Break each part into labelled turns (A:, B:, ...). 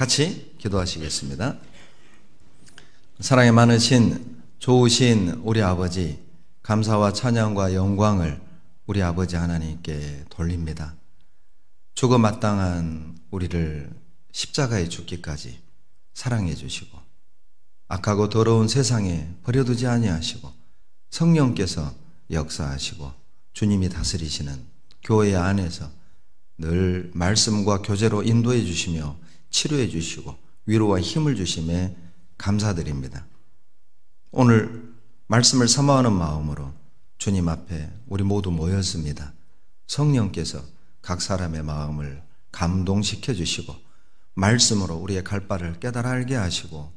A: 같이 기도하시겠습니다. 사랑이 많으신 좋으신 우리 아버지, 감사와 찬양과 영광을 우리 아버지 하나님께 돌립니다. 죽어 마땅한 우리를 십자가에 죽기까지 사랑해 주시고 악하고 더러운 세상에 버려두지 아니하시고 성령께서 역사하시고 주님이 다스리시는 교회 안에서 늘 말씀과 교제로 인도해 주시며 치료해 주시고 위로와 힘을 주심에 감사드립니다. 오늘 말씀을 사모하는 마음으로 주님 앞에 우리 모두 모였습니다. 성령께서 각 사람의 마음을 감동시켜 주시고 말씀으로 우리의 갈 바를 깨달아 알게 하시고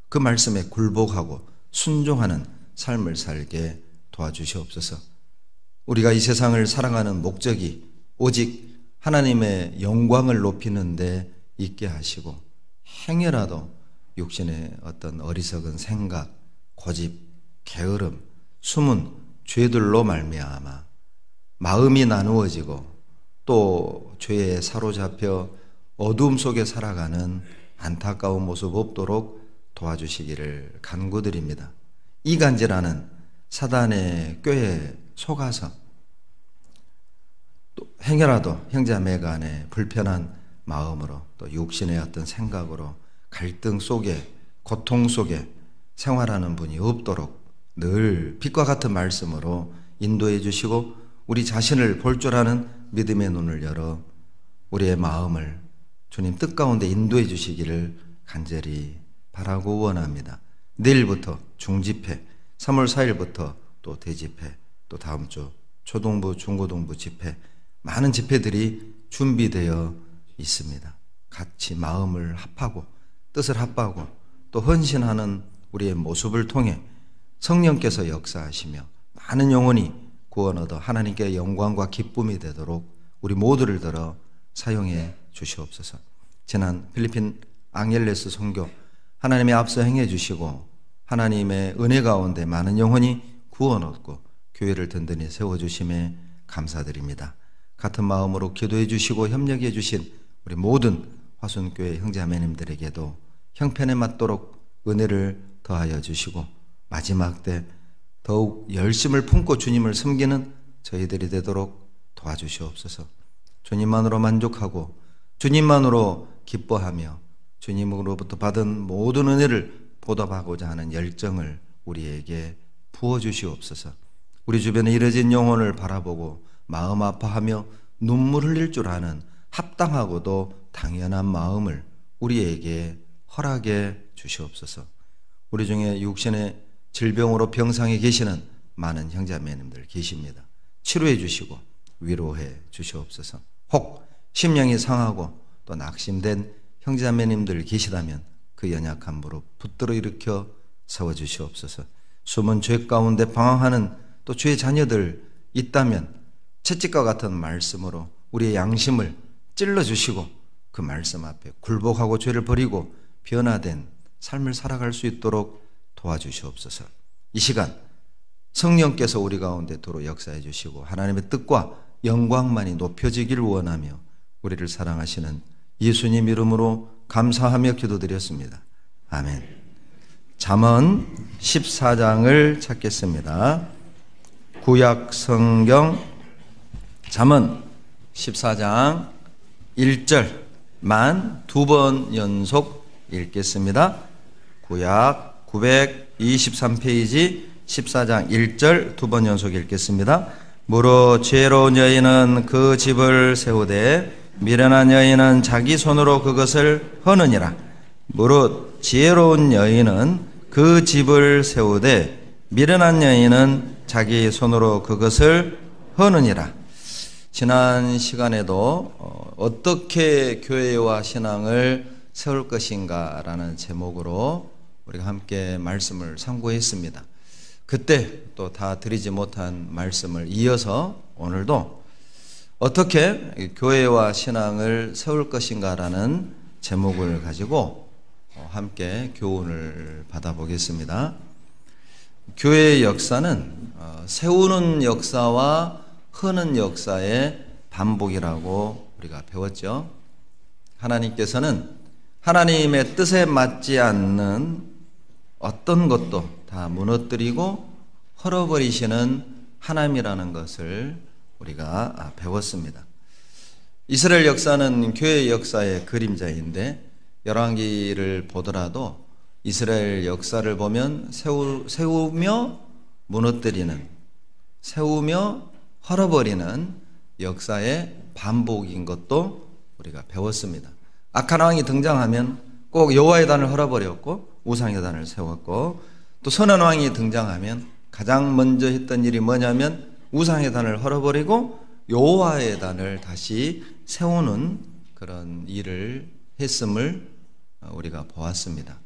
A: 그 말씀에 굴복하고 순종하는 삶을 살게 도와주시옵소서. 우리가 이 세상을 살아가는 목적이 오직 하나님의 영광을 높이는 데 있게 하시고 행여라도 육신의 어떤 어리석은 생각, 고집, 게으름, 숨은 죄들로 말미암아 마음이 나누어지고 또 죄에 사로잡혀 어두움 속에 살아가는 안타까운 모습 없도록 도와주시기를 간구드립니다. 이간질하는 사단의 꾀에 속아서 또 행여라도 형제자매 간에 불편한 마음으로 또 육신의 어떤 생각으로 갈등 속에 고통 속에 생활하는 분이 없도록 늘 빛과 같은 말씀으로 인도해 주시고 우리 자신을 볼 줄 아는 믿음의 눈을 열어 우리의 마음을 주님 뜻 가운데 인도해 주시기를 간절히 바라고 원합니다. 내일부터 중집회, 3월 4일부터 또 대집회, 또 다음 주 초등부, 중고등부 집회, 많은 집회들이 준비되어 있습니다. 같이 마음을 합하고 뜻을 합하고 또 헌신하는 우리의 모습을 통해 성령께서 역사하시며 많은 영혼이 구원 얻어 하나님께 영광과 기쁨이 되도록 우리 모두를 들어 사용해 주시옵소서. 지난 필리핀 앙헬레스 선교 하나님의 앞서 행해 주시고 하나님의 은혜 가운데 많은 영혼이 구원 얻고 교회를 든든히 세워주심에 감사드립니다. 같은 마음으로 기도해 주시고 협력해 주신 우리 모든 화순교회 형제자매님들에게도 형편에 맞도록 은혜를 더하여 주시고 마지막 때 더욱 열심을 품고 주님을 섬기는 저희들이 되도록 도와주시옵소서. 주님만으로 만족하고 주님만으로 기뻐하며 주님으로부터 받은 모든 은혜를 보답하고자 하는 열정을 우리에게 부어주시옵소서. 우리 주변에 이뤄진 영혼을 바라보고 마음 아파하며 눈물 흘릴 줄 아는 합당하고도 당연한 마음을 우리에게 허락해 주시옵소서. 우리 중에 육신의 질병으로 병상에 계시는 많은 형제자매님들 계십니다. 치료해 주시고 위로해 주시옵소서. 혹 심령이 상하고 또 낙심된 형제자매님들 계시다면 그 연약한 무릎 붙들어 일으켜 세워주시옵소서. 숨은 죄 가운데 방황하는 또 죄의 자녀들 있다면 채찍과 같은 말씀으로 우리의 양심을 찔러주시고 그 말씀 앞에 굴복하고 죄를 버리고 변화된 삶을 살아갈 수 있도록 도와주시옵소서. 이 시간 성령께서 우리 가운데 도로 역사해 주시고 하나님의 뜻과 영광만이 높여지기를 원하며 우리를 사랑하시는 예수님 이름으로 감사하며 기도드렸습니다. 아멘. 잠언 14장을 찾겠습니다. 구약 성경 잠언 14장 1절만 2번 연속 읽겠습니다. 구약 923페이지 14장 1절 2번 연속 읽겠습니다. 무릇 지혜로운 여인은 그 집을 세우되 미련한 여인은 자기 손으로 그것을 허느니라. 무릇 지혜로운 여인은 그 집을 세우되 미련한 여인은 자기 손으로 그것을 허느니라. 지난 시간에도 어떻게 교회와 신앙을 세울 것인가 라는 제목으로 우리가 함께 말씀을 상고했습니다. 그때 또 다 드리지 못한 말씀을 이어서 오늘도 어떻게 교회와 신앙을 세울 것인가 라는 제목을 가지고 함께 교훈을 받아보겠습니다. 교회의 역사는 세우는 역사와 흐는 역사의 반복이라고 우리가 배웠죠. 하나님께서는 하나님의 뜻에 맞지 않는 어떤 것도 다 무너뜨리고 헐어버리시는 하나님이라는 것을 우리가 배웠습니다. 이스라엘 역사는 교회의 역사의 그림자인데 열왕기를 보더라도 이스라엘 역사를 보면 세우며 무너뜨리는, 세우며 헐어버리는 역사의 반복인 것도 우리가 배웠습니다. 악한 왕이 등장하면 꼭 여호와의 단을 헐어버렸고 우상의 단을 세웠고, 또 선한 왕이 등장하면 가장 먼저 했던 일이 뭐냐면 우상의 단을 헐어버리고 여호와의 단을 다시 세우는 그런 일을 했음을 우리가 보았습니다.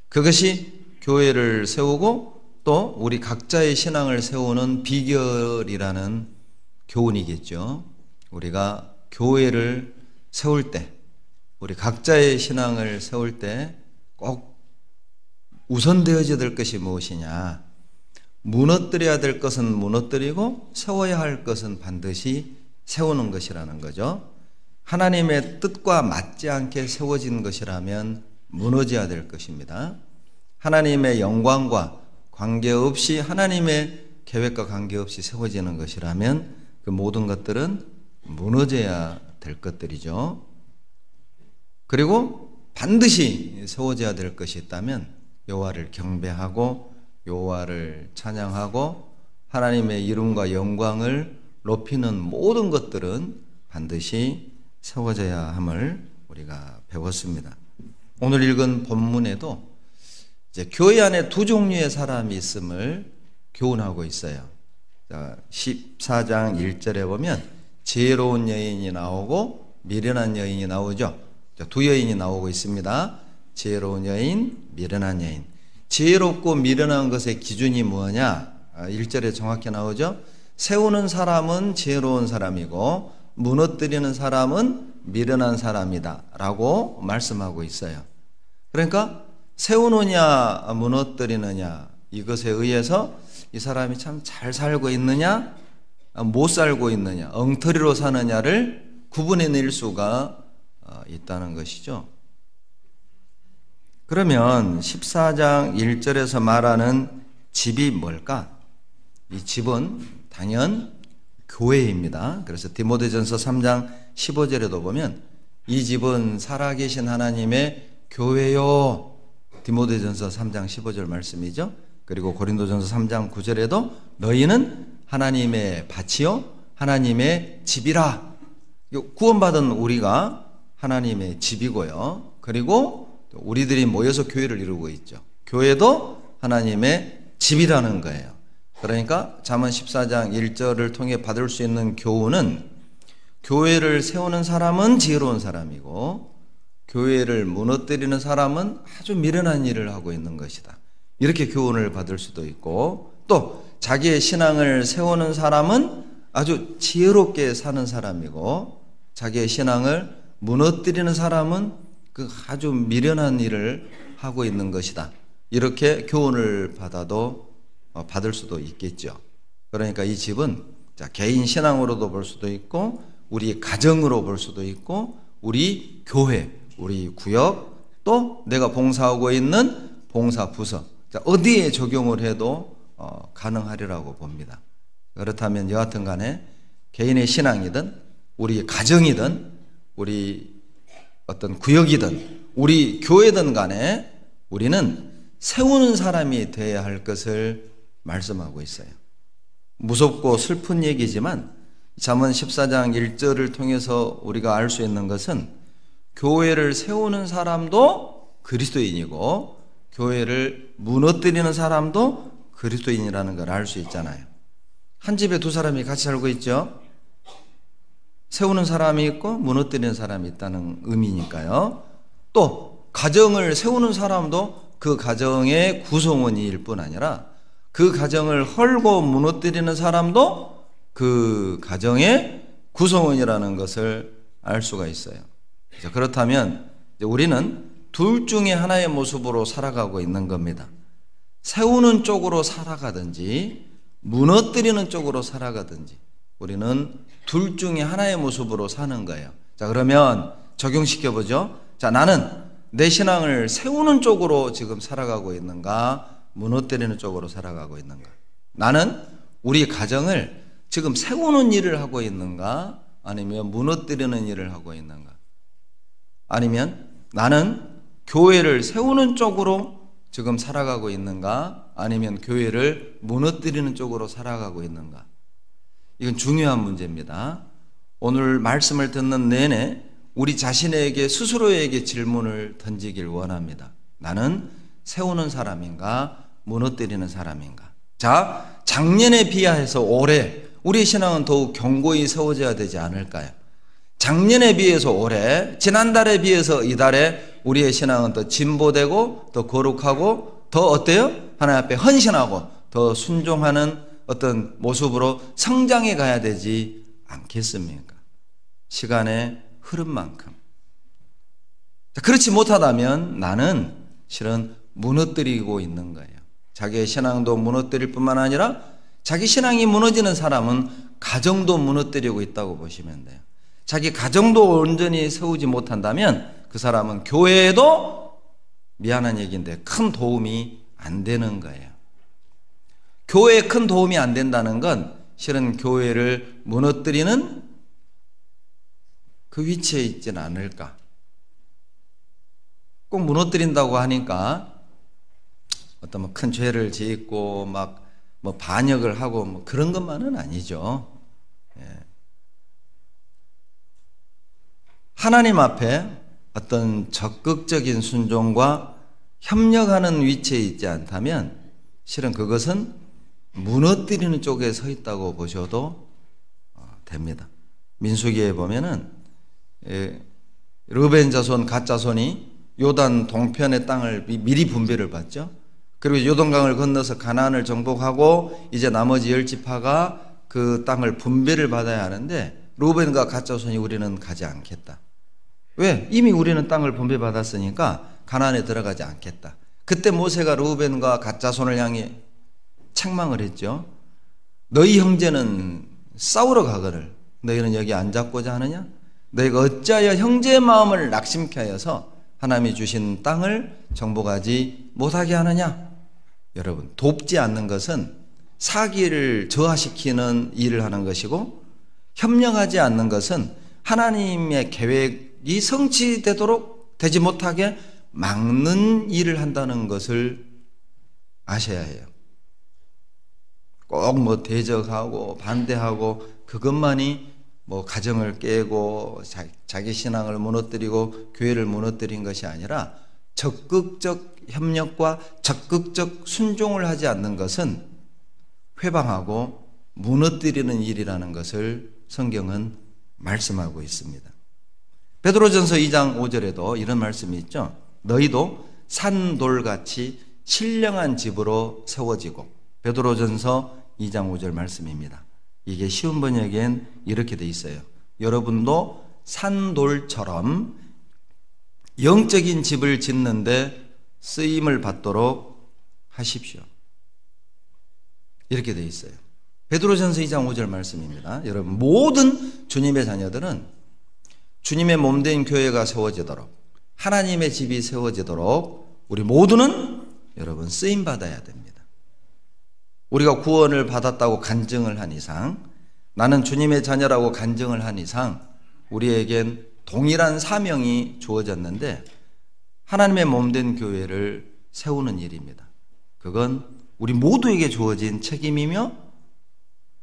A: 그것이 교회를 세우고 또 우리 각자의 신앙을 세우는 비결이라는 교훈이겠죠. 우리가 교회를 세울 때, 우리 각자의 신앙을 세울 때 꼭 우선되어져야 될 것이 무엇이냐? 무너뜨려야 될 것은 무너뜨리고 세워야 할 것은 반드시 세우는 것이라는 거죠. 하나님의 뜻과 맞지 않게 세워진 것이라면 무너져야 될 것입니다. 하나님의 영광과 관계없이, 하나님의 계획과 관계없이 세워지는 것이라면 그 모든 것들은 무너져야 될 것들이죠. 그리고 반드시 세워져야 될 것이 있다면 여호와를 경배하고 여호와를 찬양하고 하나님의 이름과 영광을 높이는 모든 것들은 반드시 세워져야 함을 우리가 배웠습니다. 오늘 읽은 본문에도 이제 교회 안에 두 종류의 사람이 있음을 교훈하고 있어요. 14장 1절에 보면 지혜로운 여인이 나오고 미련한 여인이 나오죠. 두 여인이 나오고 있습니다. 지혜로운 여인, 미련한 여인. 지혜롭고 미련한 것의 기준이 뭐냐? 1절에 정확히 나오죠. 세우는 사람은 지혜로운 사람이고 무너뜨리는 사람은 미련한 사람이다 라고 말씀하고 있어요. 그러니까 세우느냐 무너뜨리느냐 이것에 의해서 이 사람이 참 잘 살고 있느냐 못 살고 있느냐, 엉터리로 사느냐를 구분해낼 수가 있다는 것이죠. 그러면 14장 1절에서 말하는 집이 뭘까? 이 집은 당연 교회입니다. 그래서 디모데전서 3장 15절에도 보면 이 집은 살아계신 하나님의 교회요. 디모데전서 3장 15절 말씀이죠. 그리고 고린도전서 3장 9절에도 너희는 하나님의 밭이요 하나님의 집이라. 구원받은 우리가 하나님의 집이고요. 그리고 우리들이 모여서 교회를 이루고 있죠. 교회도 하나님의 집이라는 거예요. 그러니까 잠언 14장 1절을 통해 받을 수 있는 교훈은 교회를 세우는 사람은 지혜로운 사람이고 교회를 무너뜨리는 사람은 아주 미련한 일을 하고 있는 것이다. 이렇게 교훈을 받을 수도 있고, 또 자기의 신앙을 세우는 사람은 아주 지혜롭게 사는 사람이고 자기의 신앙을 무너뜨리는 사람은 그 아주 미련한 일을 하고 있는 것이다. 이렇게 교훈을 받을 수도 있겠죠. 그러니까 이 집은 개인 신앙으로도 볼 수도 있고 우리 가정으로 볼 수도 있고 우리 교회, 우리 구역, 또 내가 봉사하고 있는 봉사 부서, 어디에 적용을 해도 가능하리라고 봅니다. 그렇다면 여하튼 간에 개인의 신앙이든 우리 가정이든 우리 어떤 구역이든 우리 교회든 간에 우리는 세우는 사람이 되어야 할 것을 말씀하고 있어요. 무섭고 슬픈 얘기지만 잠언 14장 1절을 통해서 우리가 알 수 있는 것은 교회를 세우는 사람도 그리스도인이고 교회를 무너뜨리는 사람도 그리스도인이라는 걸 알 수 있잖아요. 한 집에 두 사람이 같이 살고 있죠. 세우는 사람이 있고 무너뜨리는 사람이 있다는 의미니까요. 또 가정을 세우는 사람도 그 가정의 구성원일 뿐 아니라 그 가정을 헐고 무너뜨리는 사람도 그 가정의 구성원이라는 것을 알 수가 있어요. 그렇다면 우리는 둘 중에 하나의 모습으로 살아가고 있는 겁니다. 세우는 쪽으로 살아가든지 무너뜨리는 쪽으로 살아가든지 우리는 둘 중에 하나의 모습으로 사는 거예요. 자, 그러면 적용시켜보죠. 자, 나는 내 신앙을 세우는 쪽으로 지금 살아가고 있는가, 무너뜨리는 쪽으로 살아가고 있는가? 나는 우리 가정을 지금 세우는 일을 하고 있는가, 아니면 무너뜨리는 일을 하고 있는가? 아니면 나는 교회를 세우는 쪽으로 지금 살아가고 있는가, 아니면 교회를 무너뜨리는 쪽으로 살아가고 있는가? 이건 중요한 문제입니다. 오늘 말씀을 듣는 내내 우리 자신에게, 스스로에게 질문을 던지길 원합니다. 나는 세우는 사람인가, 무너뜨리는 사람인가? 자, 작년에 비하해서 올해 우리의 신앙은 더욱 견고히 세워져야 되지 않을까요? 작년에 비해서 올해, 지난달에 비해서 이달에 우리의 신앙은 더 진보되고 더 거룩하고 더 어때요? 하나님 앞에 헌신하고 더 순종하는 어떤 모습으로 성장해 가야 되지 않겠습니까? 시간의 흐름만큼. 그렇지 못하다면 나는 실은 무너뜨리고 있는 거예요. 자기의 신앙도 무너뜨릴 뿐만 아니라 자기 신앙이 무너지는 사람은 가정도 무너뜨리고 있다고 보시면 돼요. 자기 가정도 온전히 세우지 못한다면 그 사람은 교회에도, 미안한 얘기인데, 큰 도움이 안 되는 거예요. 교회에 큰 도움이 안 된다는 건 실은 교회를 무너뜨리는 그 위치에 있지는 않을까. 꼭 무너뜨린다고 하니까 어떤 뭐 큰 죄를 짓고 막 뭐 반역을 하고 뭐 그런 것만은 아니죠. 예. 하나님 앞에 어떤 적극적인 순종과 협력하는 위치에 있지 않다면 실은 그것은 무너뜨리는 쪽에 서 있다고 보셔도 됩니다. 민수기에 보면은 르벤 자손, 갓 자손이 요단 동편의 땅을 미리 분배를 받죠. 그리고 요단강을 건너서 가나안을 정복하고 이제 나머지 10지파가 그 땅을 분배를 받아야 하는데 르벤과 갓 자손이 우리는 가지 않겠다. 왜? 이미 우리는 땅을 분배받았으니까 가나안에 들어가지 않겠다. 그때 모세가 르벤과 갓 자손을 향해 책망을 했죠. 너희 형제는 싸우러 가거늘 너희는 여기 안 잡고자 하느냐? 너희가 어찌하여 형제의 마음을 낙심케 하여서 하나님이 주신 땅을 정복하지 못하게 하느냐? 여러분, 돕지 않는 것은 사기를 저하시키는 일을 하는 것이고, 협력하지 않는 것은 하나님의 계획이 성취되도록 되지 못하게 막는 일을 한다는 것을 아셔야 해요. 꼭 뭐 대적하고 반대하고 그것만이 뭐 가정을 깨고 자기 신앙을 무너뜨리고 교회를 무너뜨린 것이 아니라 적극적 협력과 적극적 순종을 하지 않는 것은 회방하고 무너뜨리는 일이라는 것을 성경은 말씀하고 있습니다. 베드로전서 2장 5절에도 이런 말씀이 있죠. 너희도 산돌같이 신령한 집으로 세워지고, 베드로전서 2장 5절 말씀입니다. 이게 쉬운 번역엔 이렇게 돼 있어요. 여러분도 산돌처럼 영적인 집을 짓는데 쓰임을 받도록 하십시오. 이렇게 돼 있어요. 베드로전서 2장 5절 말씀입니다. 여러분, 모든 주님의 자녀들은 주님의 몸된 교회가 세워지도록, 하나님의 집이 세워지도록 우리 모두는 여러분 쓰임 받아야 됩니다. 우리가 구원을 받았다고 간증을 한 이상, 나는 주님의 자녀라고 간증을 한 이상 우리에겐 동일한 사명이 주어졌는데 하나님의 몸된 교회를 세우는 일입니다. 그건 우리 모두에게 주어진 책임이며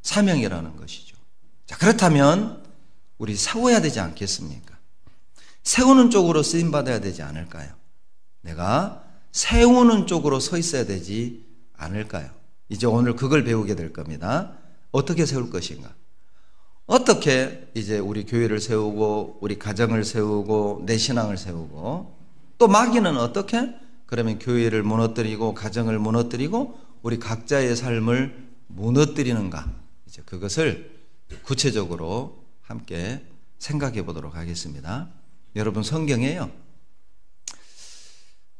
A: 사명이라는 것이죠. 자, 그렇다면 우리 세워야 되지 않겠습니까? 세우는 쪽으로 쓰임받아야 되지 않을까요? 내가 세우는 쪽으로 서 있어야 되지 않을까요? 이제 오늘 그걸 배우게 될 겁니다. 어떻게 세울 것인가? 어떻게 이제 우리 교회를 세우고 우리 가정을 세우고 내 신앙을 세우고, 또 마귀는 어떻게? 그러면 교회를 무너뜨리고 가정을 무너뜨리고 우리 각자의 삶을 무너뜨리는가? 이제 그것을 구체적으로 함께 생각해 보도록 하겠습니다. 여러분, 성경에요,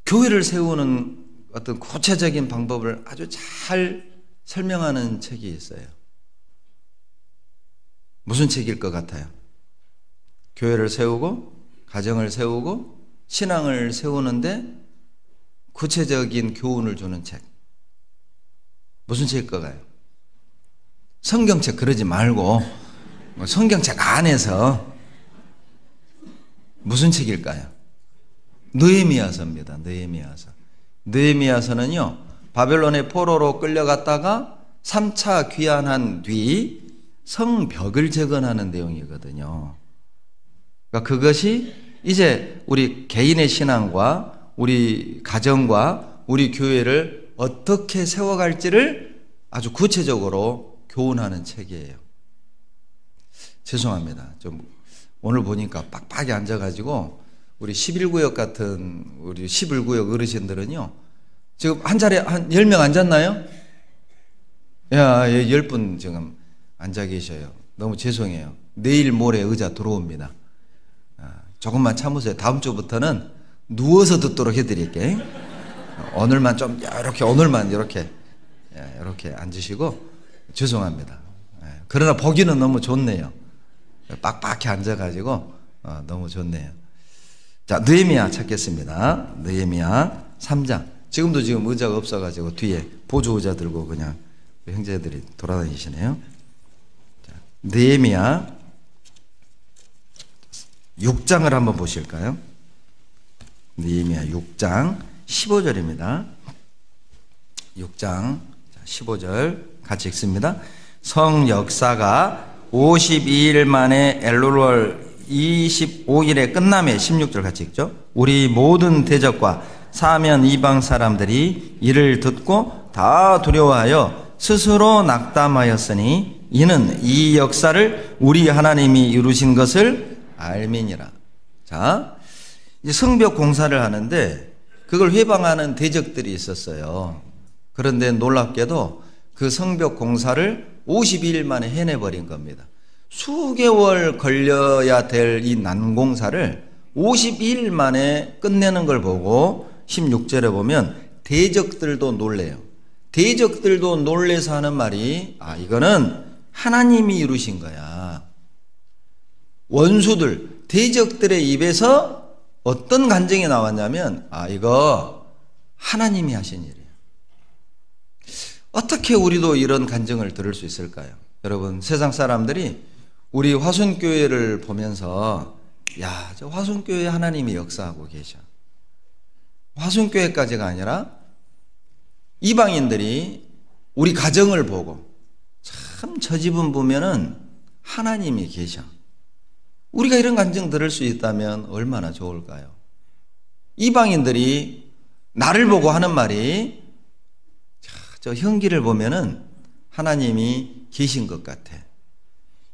A: 교회를 세우는 어떤 구체적인 방법을 아주 잘 설명하는 책이 있어요. 무슨 책일 것 같아요? 교회를 세우고 가정을 세우고 신앙을 세우는데 구체적인 교훈을 주는 책. 무슨 책일까요? 성경책 그러지 말고 성경책 안에서 무슨 책일까요? 느헤미야서입니다. 느헤미야서. 느헤미야서는요, 바벨론의 포로로 끌려갔다가 3차 귀환한 뒤 성벽을 재건하는 내용이거든요. 그러니까 그것이 이제 우리 개인의 신앙과 우리 가정과 우리 교회를 어떻게 세워갈지를 아주 구체적으로 교훈하는 책이에요. 죄송합니다. 좀 오늘 보니까 빡빡이 앉아가지고 우리 11구역 같은 우리 11구역 어르신들은요, 지금 한 자리에 한 10명 앉았나요? 야, 10분 지금 앉아 계셔요. 너무 죄송해요. 내일 모레 의자 들어옵니다. 조금만 참으세요. 다음 주부터는 누워서 듣도록 해드릴게. 오늘만 좀 이렇게, 오늘만 이렇게 앉으시고 죄송합니다. 그러나 보기는 너무 좋네요. 빡빡히 앉아가지고 너무 좋네요. 자, 느헤미야 찾겠습니다. 느헤미야 3장. 지금 의자가 없어가지고 뒤에 보조 의자 들고 그냥 형제들이 돌아다니시네요. 자, 느헤미야 6장을 한번 보실까요? 느헤미야 6장 15절입니다. 6장 15절 같이 읽습니다. 성 역사가 52일 만에 엘룰월 25일에 끝남에 16절 같이 읽죠. 우리 모든 대적과 사면 이방 사람들이 이를 듣고 다 두려워하여 스스로 낙담하였으니 이는 이 역사를 우리 하나님이 이루신 것을 알미니라. 자, 이제 성벽 공사를 하는데 그걸 회방하는 대적들이 있었어요. 그런데 놀랍게도 그 성벽 공사를 52일 만에 해내버린 겁니다. 수개월 걸려야 될 이 난공사를 52일 만에 끝내는 걸 보고 16절에 보면 대적들도 놀래요. 대적들도 놀래서 하는 말이, 이거는 하나님이 이루신 거야. 원수들, 대적들의 입에서 어떤 간증이 나왔냐면, 이거 하나님이 하신 일이에요. 어떻게 우리도 이런 간증을 들을 수 있을까요? 여러분, 세상 사람들이 우리 화순교회를 보면서, 저 화순교회 하나님이 역사하고 계셔. 화순교회까지가 아니라 이방인들이 우리 가정을 보고, 참 저 집은 보면은 하나님이 계셔. 우리가 이런 간증 들을 수 있다면 얼마나 좋을까요? 이방인들이 나를 보고 하는 말이, 저 형기를 보면은 하나님이 계신 것 같아.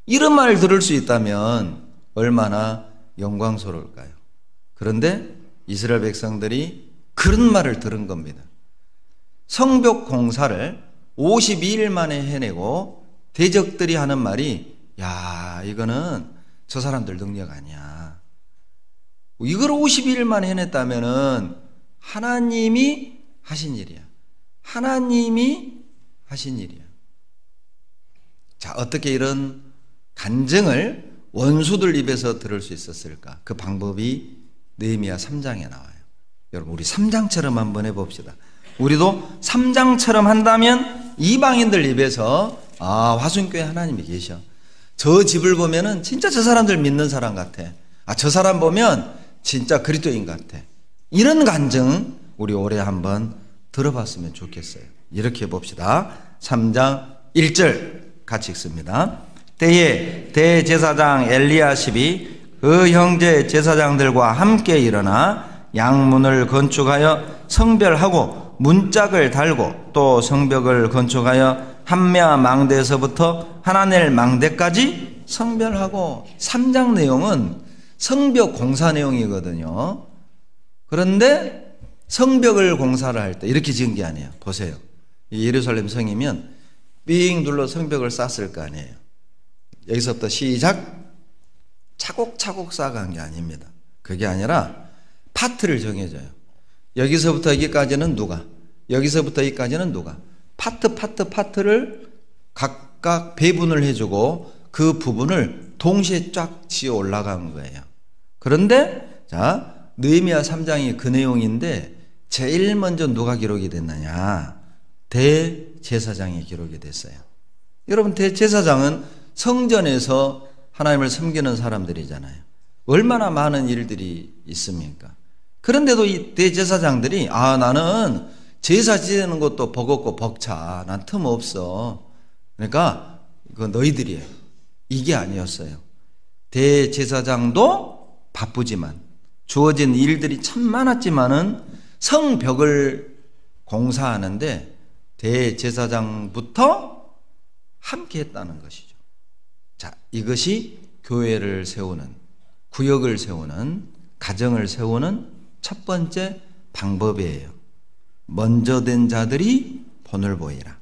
A: 이런 말 들을 수 있다면 얼마나 영광스러울까요? 그런데 이스라엘 백성들이 그런 말을 들은 겁니다. 성벽 공사를 52일 만에 해내고 대적들이 하는 말이, 이거는 저 사람들 능력 아니야. 이걸 52일 만에 해냈다면은 하나님이 하신 일이야. 하나님이 하신 일이야. 자, 어떻게 이런 간증을 원수들 입에서 들을 수 있었을까? 그 방법이 느헤미야 3장에 나와요. 여러분, 우리 3장처럼 한번 해봅시다. 우리도 3장처럼 한다면 이방인들 입에서 화순교회 하나님이 계셔. 저 집을 보면은 진짜 저 사람들 믿는 사람 같아. 저 사람 보면 진짜 그리스도인 같아. 이런 간증 우리 올해 한번 들어봤으면 좋겠어요. 이렇게 해봅시다. 3장 1절 같이 읽습니다. 때에 대제사장 엘리야십이 그 형제 제사장들과 함께 일어나 양문을 건축하여 성별하고 문짝을 달고 또 성벽을 건축하여 한메아 망대에서부터 하나넬 망대까지 성별하고, 3장 내용은 성벽 공사 내용이거든요. 그런데 성벽을 공사를 할 때 이렇게 지은 게 아니에요. 보세요. 예루살렘 성이면 삥 눌러 성벽을 쌓았을 거 아니에요. 여기서부터 시작, 차곡차곡 쌓아간 게 아닙니다. 그게 아니라 파트를 정해줘요. 여기서부터 여기까지는 누가, 여기서부터 여기까지는 누가, 파트를 각각 배분을 해주고 그 부분을 동시에 쫙 지어 올라간 거예요. 그런데 자, 느헤미야 3장이 그 내용인데 제일 먼저 누가 기록이 됐느냐? 대제사장이 기록이 됐어요. 여러분, 대제사장은 성전에서 하나님을 섬기는 사람들이잖아요. 얼마나 많은 일들이 있습니까? 그런데도 이 대제사장들이 나는 제사 지내는 것도 버겁고 벅차. 난 틈 없어. 그러니까 그 너희들이에요. 이게 아니었어요. 대제사장도 바쁘지만 주어진 일들이 참 많았지만은 성벽을 공사하는데 대제사장부터 함께 했다는 것이죠. 자, 이것이 교회를 세우는, 구역을 세우는, 가정을 세우는 첫 번째 방법이에요. 먼저 된 자들이 본을 보이라.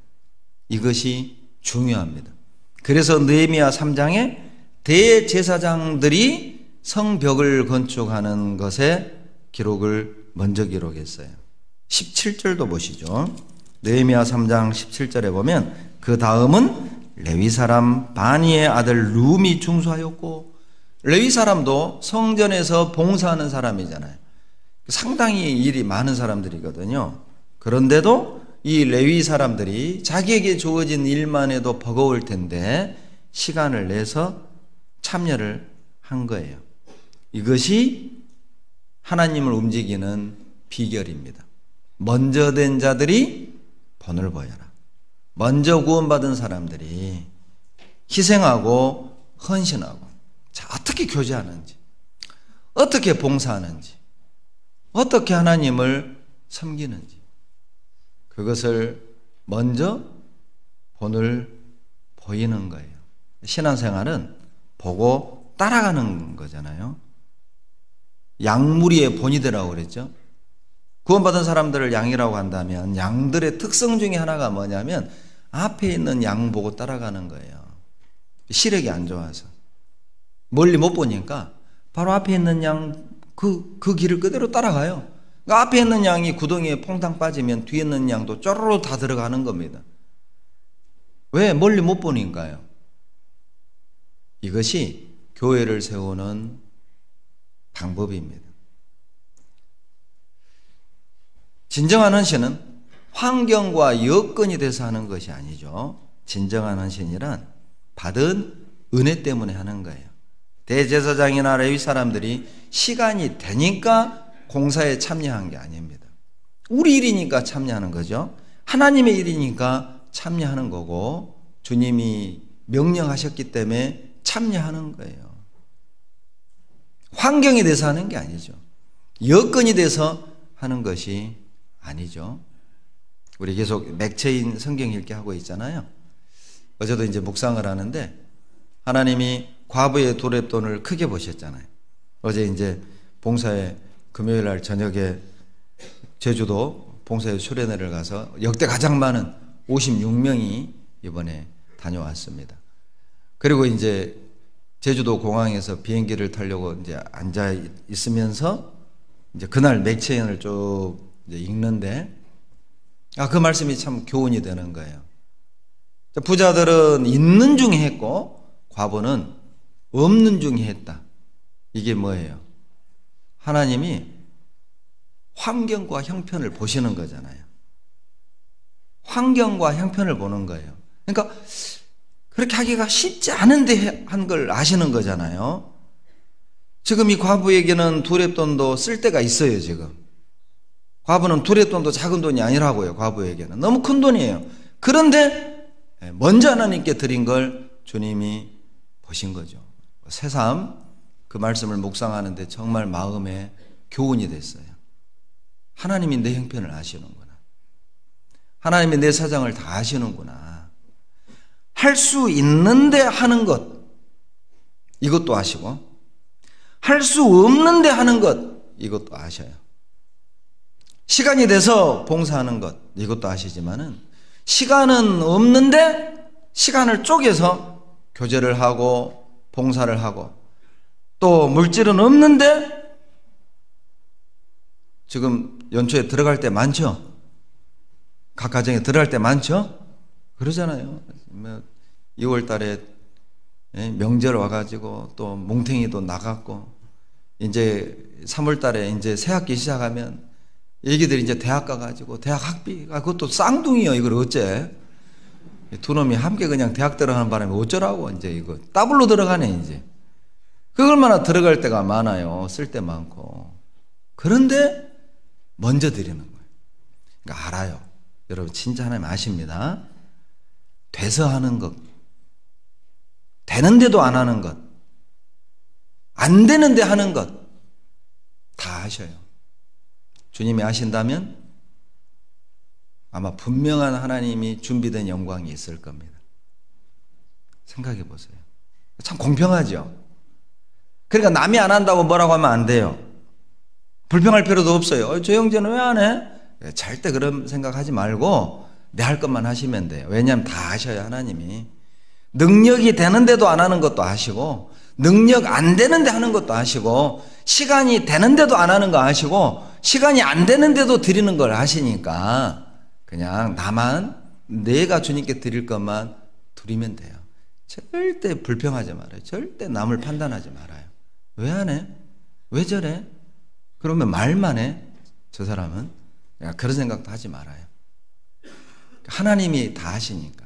A: 이것이 중요합니다. 그래서 느헤미야 3장에 대제사장들이 성벽을 건축하는 것에 기록을 먼저 기록했어요. 17절도 보시죠. 느헤미야 3장 17절에 보면 그 다음은 레위 사람 바니의 아들 룸이 중수하였고, 레위 사람도 성전에서 봉사하는 사람이잖아요. 상당히 일이 많은 사람들이거든요. 그런데도 이 레위 사람들이 자기에게 주어진 일만 해도 버거울 텐데 시간을 내서 참여를 한 거예요. 이것이 하나님을 움직이는 비결입니다. 먼저 된 자들이 본을 보여라. 먼저 구원받은 사람들이 희생하고 헌신하고, 자, 어떻게 교제하는지, 어떻게 봉사하는지, 어떻게 하나님을 섬기는지, 그것을 먼저 본을 보이는 거예요. 신앙생활은 보고 따라가는 거잖아요. 양무리의 본이 되라고 그랬죠. 구원받은 사람들을 양이라고 한다면 양들의 특성 중에 하나가 뭐냐면 앞에 있는 양 보고 따라가는 거예요. 시력이 안 좋아서 멀리 못 보니까 바로 앞에 있는 양 그 길을 그대로 따라가요. 그러니까 앞에 있는 양이 구덩이에 퐁당 빠지면 뒤에 있는 양도 쪼르르 다 들어가는 겁니다. 왜? 멀리 못 보니까요. 이것이 교회를 세우는 방법입니다. 진정한 헌신은 환경과 여건이 돼서 하는 것이 아니죠. 진정한 헌신이란 받은 은혜 때문에 하는 거예요. 대제사장이나 레위 사람들이 시간이 되니까 공사에 참여한 게 아닙니다. 우리 일이니까 참여하는 거죠. 하나님의 일이니까 참여하는 거고, 주님이 명령하셨기 때문에 참여하는 거예요. 환경이 돼서 하는 게 아니죠. 여건이 돼서 하는 것이 아니죠. 우리 계속 맥체인 성경 읽기 하고 있잖아요. 어제도 이제 묵상을 하는데 하나님이 과부의 도랩돈을 크게 보셨잖아요. 어제 이제 봉사에 금요일 날 저녁에 제주도 봉사에 수련회를 가서 역대 가장 많은 56명이 이번에 다녀왔습니다. 그리고 이제 제주도 공항에서 비행기를 타려고 이제 앉아 있으면서 이제 그날 맥체인을 쭉 이제 읽는데 그 말씀이 참 교훈이 되는 거예요. 부자들은 있는 중에 했고 과부는 없는 중에 했다. 이게 뭐예요? 하나님이 환경과 형편을 보시는 거잖아요. 환경과 형편을 보는 거예요. 그러니까 그렇게 하기가 쉽지 않은데 한 걸 아시는 거잖아요. 지금 이 과부에게는 두랩돈도 쓸 데가 있어요. 지금 과부는 두랩돈도 작은 돈이 아니라고요. 과부에게는 너무 큰 돈이에요. 그런데 먼저 하나님께 드린 걸 주님이 보신 거죠. 새삼 그 말씀을 묵상하는데 정말 마음에 교훈이 됐어요. 하나님이 내 형편을 아시는구나. 하나님이 내 사정을 다 아시는구나. 할 수 있는데 하는 것, 이것도 아시고, 할 수 없는데 하는 것, 이것도 아셔요. 시간이 돼서 봉사하는 것, 이것도 아시지만은 시간은 없는데 시간을 쪼개서 교제를 하고 봉사를 하고, 또 물질은 없는데 지금 연초에 들어갈 때 많죠? 각 가정에 들어갈 때 많죠? 그러잖아요. 2월 달에 명절 와가지고 또 뭉탱이도 나갔고 이제 3월 달에 이제 새 학기 시작하면 애기들이 이제 대학 가가지고 대학 학비가 그것도 쌍둥이요. 이걸 어째? 두 놈이 함께 그냥 대학 들어가는 바람에 어쩌라고 이제 이거 더블로 들어가네 이제. 그 얼마나 들어갈 때가 많아요. 쓸 때 많고. 그런데 먼저 드리는 거예요. 그러니까 알아요. 여러분 진짜 하나님 아십니다. 돼서 하는 것, 되는데도 안 하는 것, 안 되는데 하는 것 다 아셔요. 주님이 아신다면 아마 분명한 하나님이 준비된 영광이 있을 겁니다. 생각해 보세요. 참 공평하죠. 그러니까 남이 안 한다고 뭐라고 하면 안 돼요. 불평할 필요도 없어요. 저 형제는 왜 안 해? 절대 그런 생각하지 말고 내 할 것만 하시면 돼요. 왜냐하면 다 아셔요. 하나님이. 능력이 되는데도 안 하는 것도 아시고 능력 안 되는데 하는 것도 아시고 시간이 되는데도 안 하는 거 아시고 시간이 안 되는데도 드리는 걸 아시니까 그냥 나만 내가 주님께 드릴 것만 드리면 돼요. 절대 불평하지 말아요. 절대 남을 판단하지 말아요. 왜 안 해? 왜 저래? 그러면 말만 해. 저 사람은. 그런 생각도 하지 말아요. 하나님이 다 하시니까.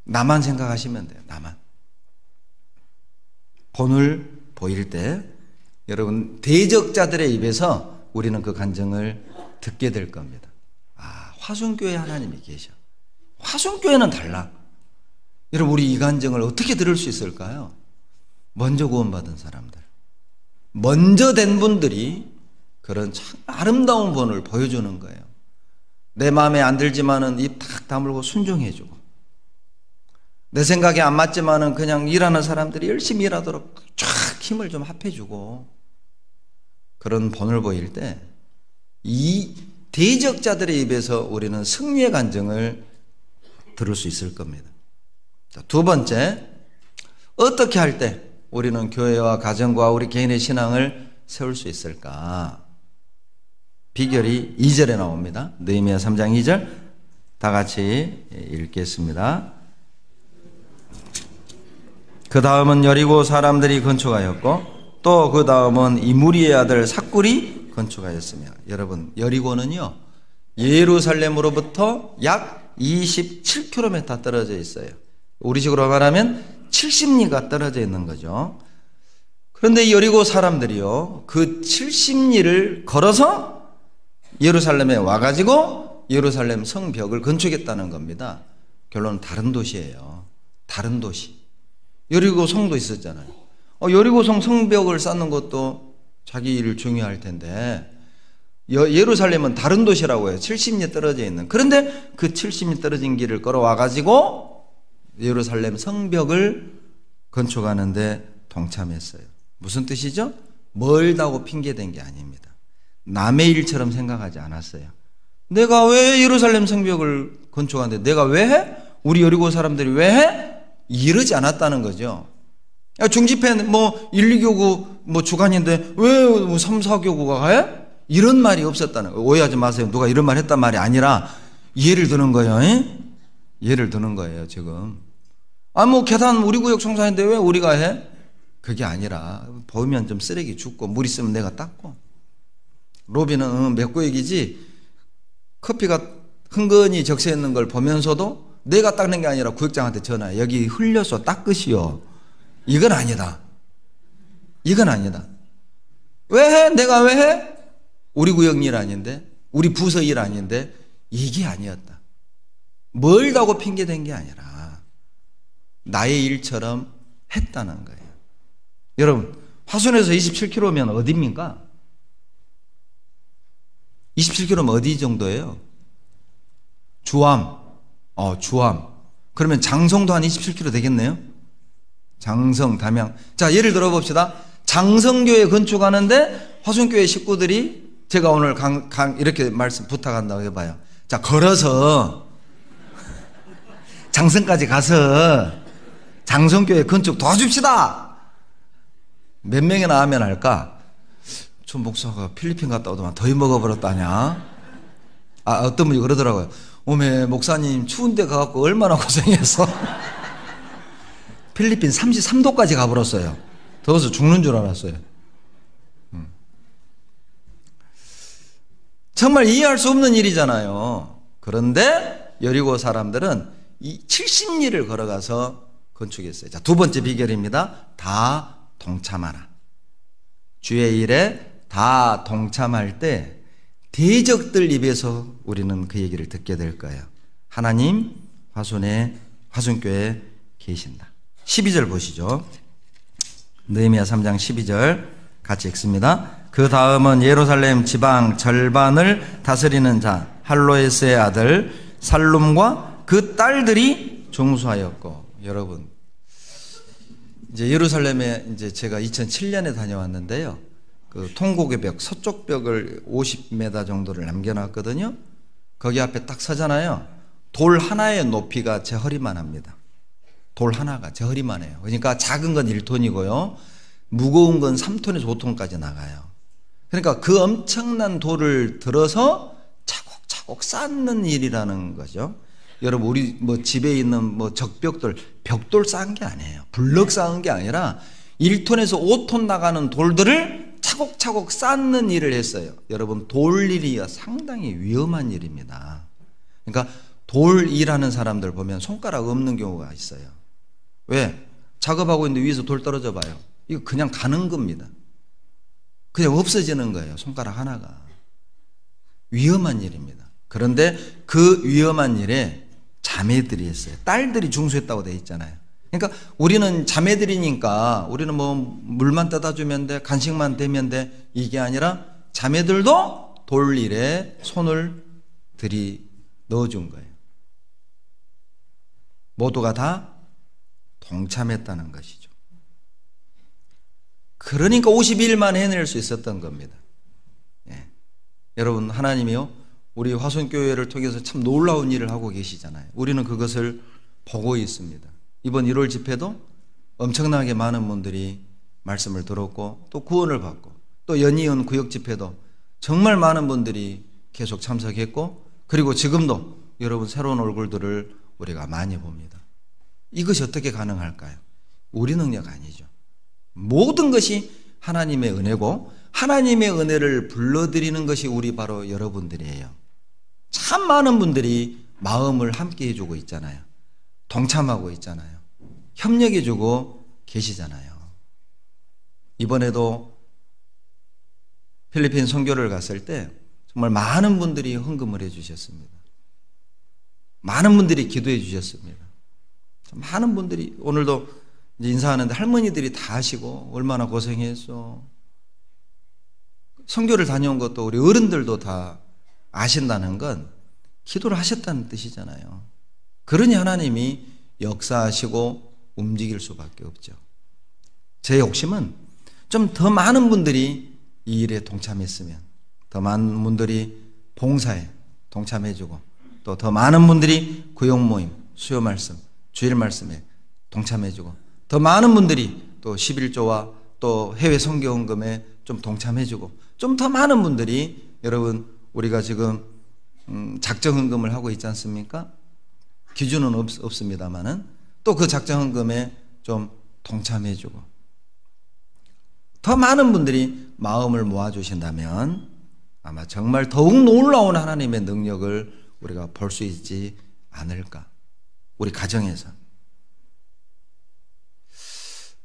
A: 나만 생각하시면 돼요. 나만. 본을 보일 때 여러분 대적자들의 입에서 우리는 그 간증을 듣게 될 겁니다. 아, 화순교회 하나님이 계셔. 화순교회는 달라. 여러분 우리 이 간증을 어떻게 들을 수 있을까요? 먼저 구원받은 사람들, 먼저 된 분들이 그런 참 아름다운 본을 보여주는 거예요. 내 마음에 안 들지만은 입 탁 다물고 순종해주고, 내 생각에 안 맞지만은 그냥 일하는 사람들이 열심히 일하도록 쫙 힘을 좀 합해주고, 그런 본을 보일 때 이 대적자들의 입에서 우리는 승리의 간증을 들을 수 있을 겁니다. 두 번째, 어떻게 할 때 우리는 교회와 가정과 우리 개인의 신앙을 세울 수 있을까? 비결이 2절에 나옵니다. 느헤미야 3장 2절 다 같이 읽겠습니다. 그 다음은 여리고 사람들이 건축하였고 또 그 다음은 이무리의 아들 삭굴이 건축하였으며, 여러분 여리고는요 예루살렘으로부터 약 27km 떨어져 있어요. 우리식으로 말하면 70리가 떨어져 있는 거죠. 그런데 여리고 사람들이요 그 70리를 걸어서 예루살렘에 와가지고 예루살렘 성벽을 건축했다는 겁니다. 결론은 다른 도시예요. 다른 도시. 여리고 성도 있었잖아요. 여리고성 성벽을 쌓는 것도 자기 일 중요할 텐데 예루살렘은 다른 도시라고 해요. 70리 떨어져 있는. 그런데 그 70리 떨어진 길을 걸어와가지고 예루살렘 성벽을 건축하는데 동참했어요. 무슨 뜻이죠? 멀다고 핑계댄 게 아닙니다. 남의 일처럼 생각하지 않았어요. 내가 왜 예루살렘 성벽을 건축하는데 내가 왜 해? 우리 여리고 사람들이 왜 해? 이러지 않았다는 거죠. 중집회 1, 2교구 주간인데 왜 3, 4교구가 해? 이런 말이 없었다는 거예요. 오해하지 마세요. 누가 이런 말 했단 말이 아니라 예를 드는 거예요. 예를 드는 거예요 지금. 계단 우리 구역 청소하는데 왜 우리가 해? 그게 아니라 보면 좀 쓰레기 줍고 물 있으면 내가 닦고, 로비는 몇 구역이지 커피가 흥건히 적셔 있는 걸 보면서도 내가 닦는 게 아니라 구역장한테 전화해. 여기 흘려서 닦으시오. 이건 아니다. 이건 아니다. 왜 해? 내가 왜 해? 우리 구역 일 아닌데, 우리 부서 일 아닌데. 이게 아니었다. 멀다고 핑계댄 게 아니라 나의 일처럼 했다는 거예요. 여러분 화순에서 27km면 어디입니까? 27km면 어디 정도예요? 주암. 주암. 그러면 장성도 한 27km 되겠네요? 장성, 담양. 자, 예를 들어 봅시다. 장성교회 건축하는데 화순교회 식구들이, 제가 오늘 이렇게 말씀 부탁한다고 해봐요. 자, 걸어서 장성까지 가서 장성교회 건축 도와줍시다. 몇 명이나 하면 할까? 저 목사가 필리핀 갔다 오더만 더위 먹어버렸다냐? 어떤 분이 그러더라고요. 오메 목사님 추운데 가갖고 얼마나 고생해서 필리핀 33도까지 가버렸어요. 더워서 죽는 줄 알았어요. 정말 이해할 수 없는 일이잖아요. 그런데 여리고 사람들은 이 70리를 걸어가서 건축했어요. 자, 두 번째 비결입니다. 다 동참하라. 주의 일에 다 동참할 때 대적들 입에서 우리는 그 얘기를 듣게 될 거예요. 하나님 화순교회에 계신다. 12절 보시죠. 느헤미야 3장 12절 같이 읽습니다. 그 다음은 예루살렘 지방 절반을 다스리는 자 할로에스의 아들 살룸과 그 딸들이 종수하였고. 여러분, 이제 예루살렘에 이제 제가 2007년에 다녀왔는데요. 그 통곡의 벽, 서쪽 벽을 50m 정도를 남겨놨거든요. 거기 앞에 딱 서잖아요. 돌 하나의 높이가 제 허리만 합니다. 돌 하나가 제 허리만 해요. 그러니까 작은 건 1톤이고요. 무거운 건 3톤에서 5톤까지 나가요. 그러니까 그 엄청난 돌을 들어서 차곡차곡 쌓는 일이라는 거죠. 여러분, 우리 뭐 집에 있는 뭐 적벽돌, 벽돌 쌓은 게 아니에요. 블럭 쌓은 게 아니라 1톤에서 5톤 나가는 돌들을 차곡차곡 쌓는 일을 했어요. 여러분, 돌 일이 상당히 위험한 일입니다. 그러니까 돌 일하는 사람들 보면 손가락 없는 경우가 있어요. 왜? 작업하고 있는데 위에서 돌 떨어져 봐요. 이거 그냥 가는 겁니다. 그냥 없어지는 거예요. 손가락 하나가. 위험한 일입니다. 그런데 그 위험한 일에 자매들이 했어요. 딸들이 중수했다고 돼 있잖아요. 그러니까 우리는 자매들이니까 우리는 뭐 물만 떠다 주면 돼, 간식만 되면 돼, 이게 아니라 자매들도 돌 일에 손을 들이 넣어준 거예요. 모두가 다 동참했다는 것이죠. 그러니까 52일만 해낼 수 있었던 겁니다. 예. 여러분, 하나님이요, 우리 화순교회를 통해서 참 놀라운 일을 하고 계시잖아요. 우리는 그것을 보고 있습니다. 이번 1월 집회도 엄청나게 많은 분들이 말씀을 들었고 또 구원을 받고, 또 연이은 구역 집회도 정말 많은 분들이 계속 참석했고, 그리고 지금도 여러분 새로운 얼굴들을 우리가 많이 봅니다. 이것이 어떻게 가능할까요? 우리 능력 아니죠. 모든 것이 하나님의 은혜고, 하나님의 은혜를 불러드리는 것이 우리 바로 여러분들이에요. 참 많은 분들이 마음을 함께 해주고 있잖아요. 동참하고 있잖아요. 협력해주고 계시잖아요. 이번에도 필리핀 선교를 갔을 때 정말 많은 분들이 헌금을 해주셨습니다. 많은 분들이 기도해 주셨습니다. 많은 분들이, 오늘도 이제 인사하는데 할머니들이 다 하시고 얼마나 고생했어. 선교를 다녀온 것도 우리 어른들도 다 아신다는 건 기도를 하셨다는 뜻이잖아요. 그러니 하나님이 역사하시고 움직일 수밖에 없죠. 제 욕심은 좀 더 많은 분들이 이 일에 동참했으면, 더 많은 분들이 봉사에 동참해주고, 또 더 많은 분들이 구역 모임, 수요 말씀, 주일 말씀에 동참해주고, 더 많은 분들이 또 11조와 또 해외 선교 헌금에 좀 동참해주고, 좀 더 많은 분들이, 여러분, 우리가 지금 작정 헌금을 하고 있지 않습니까? 기준은 없습니다만은 또 그 작정 헌금에 좀 동참해주고, 더 많은 분들이 마음을 모아주신다면 아마 정말 더욱 놀라운 하나님의 능력을 우리가 볼 수 있지 않을까. 우리 가정에서,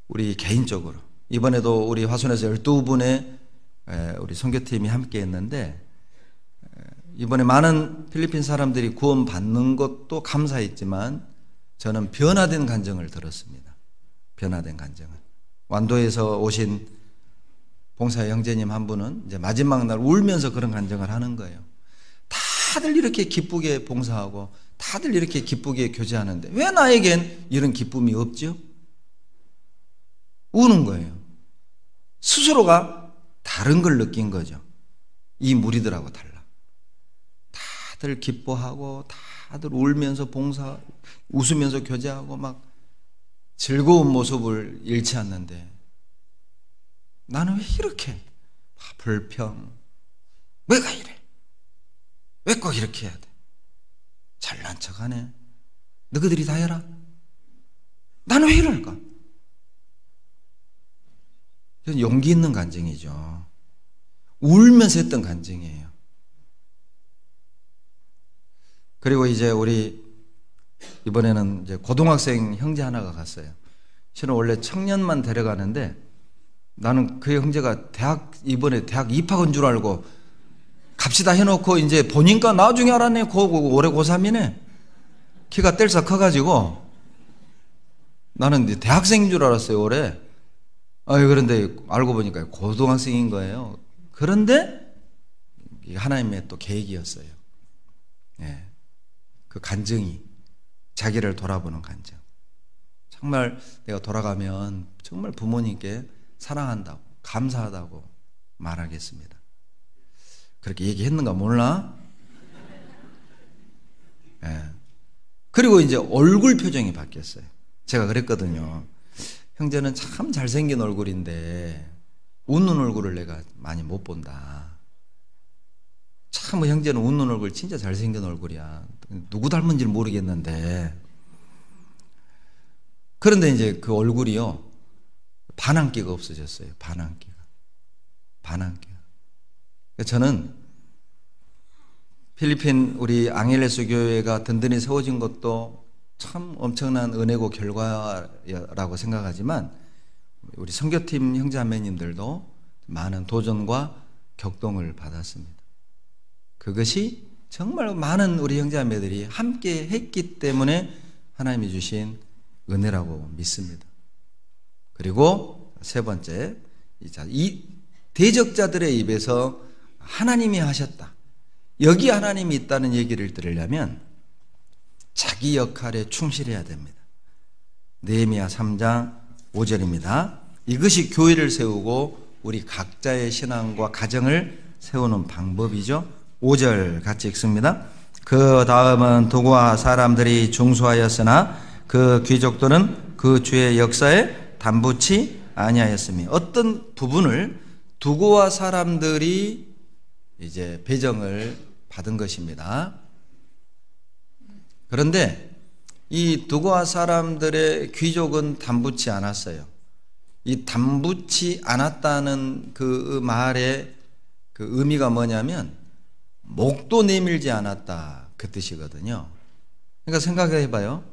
A: 우리 개인적으로. 이번에도 우리 화순에서 12분의 우리 선교팀이 함께 했는데, 이번에 많은 필리핀 사람들이 구원 받는 것도 감사했지만 저는 변화된 간증을 들었습니다. 변화된 간증을. 완도에서 오신 봉사 형제님 한 분은 이제 마지막 날 울면서 그런 간증을 하는 거예요. 다들 이렇게 기쁘게 봉사하고 다들 이렇게 기쁘게 교제하는데 왜 나에겐 이런 기쁨이 없죠? 우는 거예요. 스스로가 다른 걸 느낀 거죠. 이 무리들하고 달라. 다들 기뻐하고 다들 울면서 봉사, 웃으면서 교제하고 막 즐거운 모습을 잃지 않는데 나는 왜 이렇게 불평, 왜가 이래? 왜 꼭 이렇게 해야 돼? 잘난 척하네. 너희들이 다 해라. 나는 왜 이럴까? 용기 있는 간증이죠. 울면서 했던 간증이에요. 그리고 이제 우리 이번에는 이제 고등학생 형제 하나가 갔어요. 저는 원래 청년만 데려가는데 나는 그 형제가 이번에 대학 입학한 줄 알고 갑시다 해놓고 이제 보니까 나중에 알았네. 올해 고3이네. 키가 땔서 커가지고 나는 이제 대학생인 줄 알았어요, 올해. 그런데 알고 보니까 고등학생인 거예요. 그런데 하나님의 또 계획이었어요. 예. 그 간증이, 자기를 돌아보는 간증. 정말 내가 돌아가면 정말 부모님께 사랑한다고, 감사하다고 말하겠습니다. 그렇게 얘기했는가 몰라? 예. 그리고 이제 얼굴 표정이 바뀌었어요. 제가 그랬거든요. 형제는 참 잘생긴 얼굴인데 웃는 얼굴을 내가 많이 못 본다. 참 형제는 웃는 얼굴 진짜 잘생긴 얼굴이야. 누구 닮은지는 모르겠는데. 그런데 이제 그 얼굴이요, 반항기가 없어졌어요. 반항기가. 저는 필리핀 우리 앙헬레스 교회가 든든히 세워진 것도 참 엄청난 은혜고 결과라고 생각하지만 우리 선교팀 형제자매님들도 많은 도전과 격동을 받았습니다. 그것이 정말 많은 우리 형제자매들이 함께 했기 때문에 하나님이 주신 은혜라고 믿습니다. 그리고 세 번째, 이 대적자들의 입에서 하나님이 하셨다, 여기 하나님이 있다는 얘기를 들으려면 자기 역할에 충실해야 됩니다. 느헤미야 3장 5절입니다. 이것이 교회를 세우고 우리 각자의 신앙과 가정을 세우는 방법이죠. 5절 같이 읽습니다. 그 다음은 두고와 사람들이 중수하였으나 그 귀족들은 그 주의 역사에 담붙지 아니하였으니, 어떤 부분을 두고와 사람들이 이제 배정을 받은 것입니다. 그런데 이 두고와 사람들의 귀족은 담붙지 않았어요. 이 담붙지 않았다는 그 말의 그 의미가 뭐냐면 목도 내밀지 않았다, 그 뜻이거든요. 그러니까 생각해 봐요.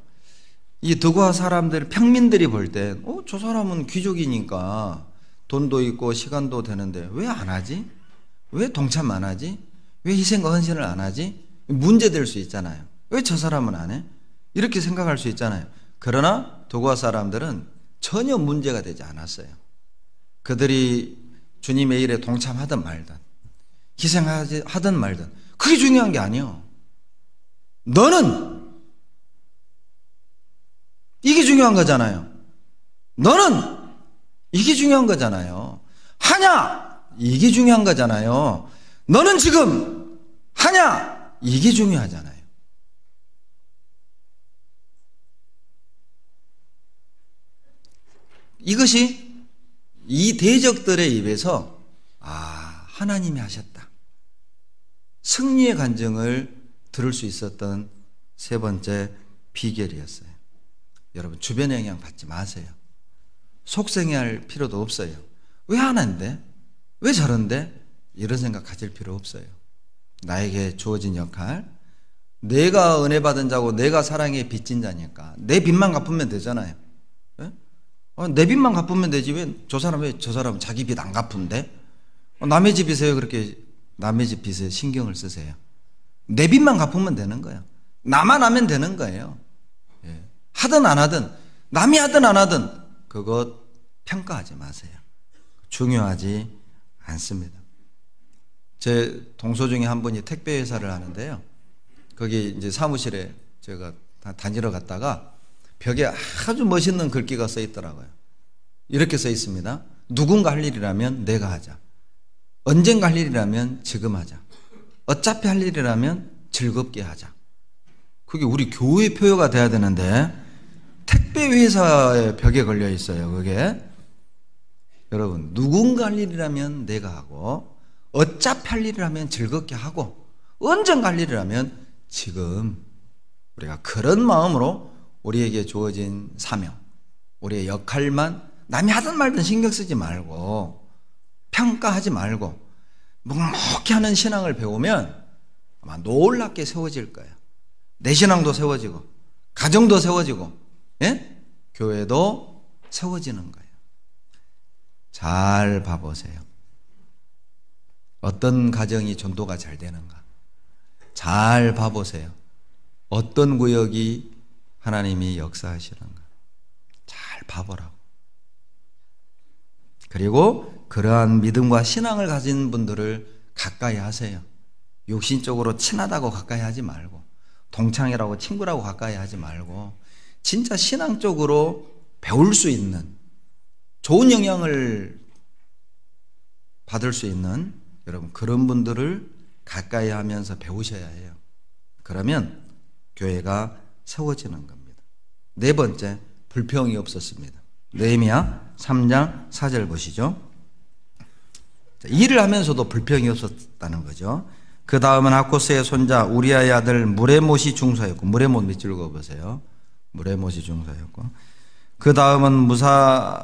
A: 이 두고와 사람들, 평민들이 볼 때 저 사람은 귀족이니까 돈도 있고 시간도 되는데 왜 안 하지? 왜 동참 안 하지? 왜 희생과 헌신을 안 하지? 문제될 수 있잖아요. 왜 저 사람은 안 해? 이렇게 생각할 수 있잖아요. 그러나 두고와 사람들은 전혀 문제가 되지 않았어요. 그들이 주님의 일에 동참하든 말든, 희생하든 말든, 그게 중요한 게 아니에요. 너는, 이게 중요한 거잖아요. 너는, 이게 중요한 거잖아요. 하냐? 이게 중요한 거잖아요. 너는 지금 하냐? 이게 중요하잖아요. 이것이 이 대적들의 입에서 하나님이 하셨다, 승리의 간증을 들을 수 있었던 세 번째 비결이었어요. 여러분, 주변의 영향 받지 마세요. 속생애할 필요도 없어요. 왜 안 한대? 왜 저런데? 이런 생각 가질 필요 없어요. 나에게 주어진 역할, 내가 은혜 받은 자고 내가 사랑에 빚진 자니까 내 빚만 갚으면 되잖아요. 내 빚만 갚으면 되지 왜 저 사람은 자기 빚 안 갚은데? 남의 집이세요. 그렇게 남의 집 빚에 신경을 쓰세요. 내 빚만 갚으면 되는 거예요. 나만 하면 되는 거예요. 하든 안 하든, 남이 하든 안 하든 그것 평가하지 마세요. 중요하지 않습니다. 제 동서 중에 한 분이 택배 회사를 하는데요, 거기 이제 사무실에 제가 다니러 갔다가 벽에 아주 멋있는 글귀가 써 있더라고요. 이렇게 써 있습니다. 누군가 할 일이라면 내가 하자. 언젠가 할 일이라면 지금 하자. 어차피 할 일이라면 즐겁게 하자. 그게 우리 교회 표어가 돼야 되는데 택배 회사의 벽에 걸려 있어요. 그게 여러분, 누군가 할 일이라면 내가 하고, 어차피 할 일이라면 즐겁게 하고, 언젠가 할 일이라면 지금, 우리가 그런 마음으로 우리에게 주어진 사명, 우리의 역할만 남이 하든 말든 신경 쓰지 말고, 평가하지 말고 묵묵히 하는 신앙을 배우면 아마 놀랍게 세워질 거예요. 내 신앙도 세워지고 가정도 세워지고, 예? 교회도 세워지는 거예요. 잘 봐보세요. 어떤 가정이 전도가 잘 되는가? 잘 봐보세요. 어떤 구역이 하나님이 역사하시는가? 잘 봐보라고. 그리고 그러한 믿음과 신앙을 가진 분들을 가까이 하세요. 육신적으로 친하다고 가까이 하지 말고, 동창이라고 친구라고 가까이 하지 말고, 진짜 신앙적으로 배울 수 있는, 좋은 영향을 받을 수 있는 여러분 그런 분들을 가까이 하면서 배우셔야 해요. 그러면 교회가 세워지는 겁니다. 네 번째, 불평이 없었습니다. 느헤미야 3장 4절 보시죠. 일을 하면서도 불평이 없었다는 거죠. 그 다음은 하코스의 손자 우리아의 아들 무레못이 중사였고, 무레못 밑줄 그어보세요. 무레못이 중사였고, 그 다음은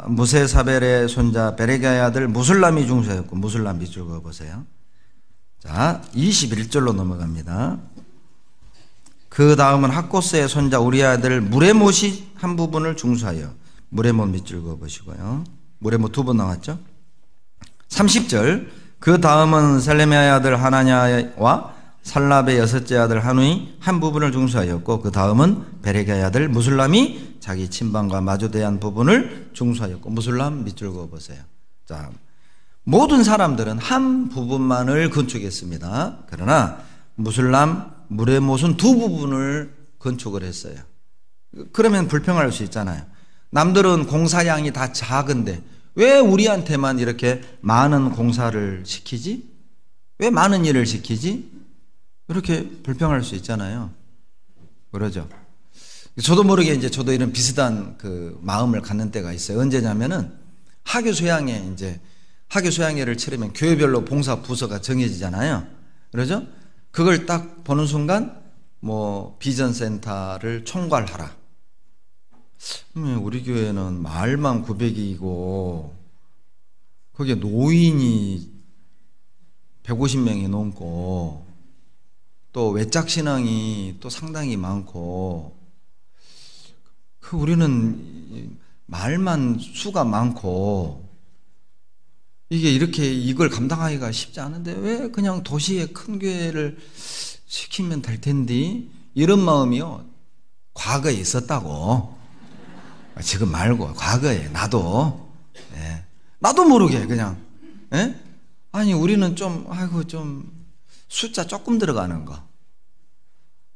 A: 무세사벨의 손자 베레가의 아들 무술람이 중사였고, 무술람 밑줄 그어보세요. 자, 21절로 넘어갑니다. 그 다음은 하코스의 손자 우리아의 아들 무레못이 한 부분을 중수하여, 무레못 밑줄 그어보시고요. 무레못 두 번 나왔죠. 30절, 그 다음은 셀레미아의 아들 하나냐와 살랍의 여섯째 아들 한우이 한 부분을 중수하였고, 그 다음은 베레가의 아들 무술람이 자기 친방과 마주대한 부분을 중수하였고, 무술람 밑줄 그어보세요. 자, 모든 사람들은 한 부분만을 건축했습니다. 그러나 무술람, 무레못은 두 부분을 건축을 했어요. 그러면 불평할 수 있잖아요. 남들은 공사량이 다 작은데 왜 우리한테만 이렇게 많은 공사를 시키지? 왜 많은 일을 시키지? 이렇게 불평할 수 있잖아요. 그러죠. 저도 모르게 이제 저도 이런 비슷한 그 마음을 갖는 때가 있어요. 언제냐면은 학교 수양회를 치르면 교회별로 봉사 부서가 정해지잖아요. 그러죠? 그걸 딱 보는 순간 뭐 비전센터를 총괄하라. 우리 교회는 마을만 900이고 거기에 노인이 150명이 넘고 또 외짝신앙이 또 상당히 많고, 우리는 마을만 수가 많고 이게 이렇게 이걸 감당하기가 쉽지 않은데 왜 그냥 도시의 큰 교회를 시키면 될 텐데, 이런 마음이요 과거에 있었다고. 지금 말고 과거에 나도 모르게 그냥, 아니 우리는 좀 숫자 조금 들어가는 거,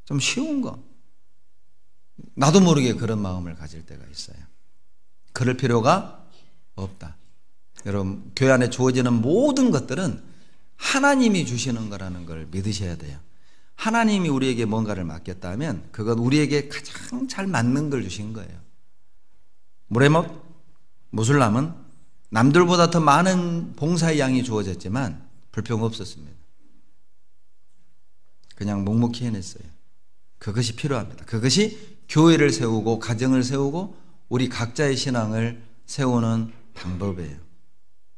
A: 좀 쉬운 거, 나도 모르게 그런 마음을 가질 때가 있어요. 그럴 필요가 없다. 여러분, 교회 안에 주어지는 모든 것들은 하나님이 주시는 거라는 걸 믿으셔야 돼요. 하나님이 우리에게 뭔가를 맡겼다면 그건 우리에게 가장 잘 맞는 걸 주신 거예요. 무레못, 무술람은 남들보다 더 많은 봉사의 양이 주어졌지만 불평 없었습니다. 그냥 묵묵히 해냈어요. 그것이 필요합니다. 그것이 교회를 세우고 가정을 세우고 우리 각자의 신앙을 세우는 방법이에요.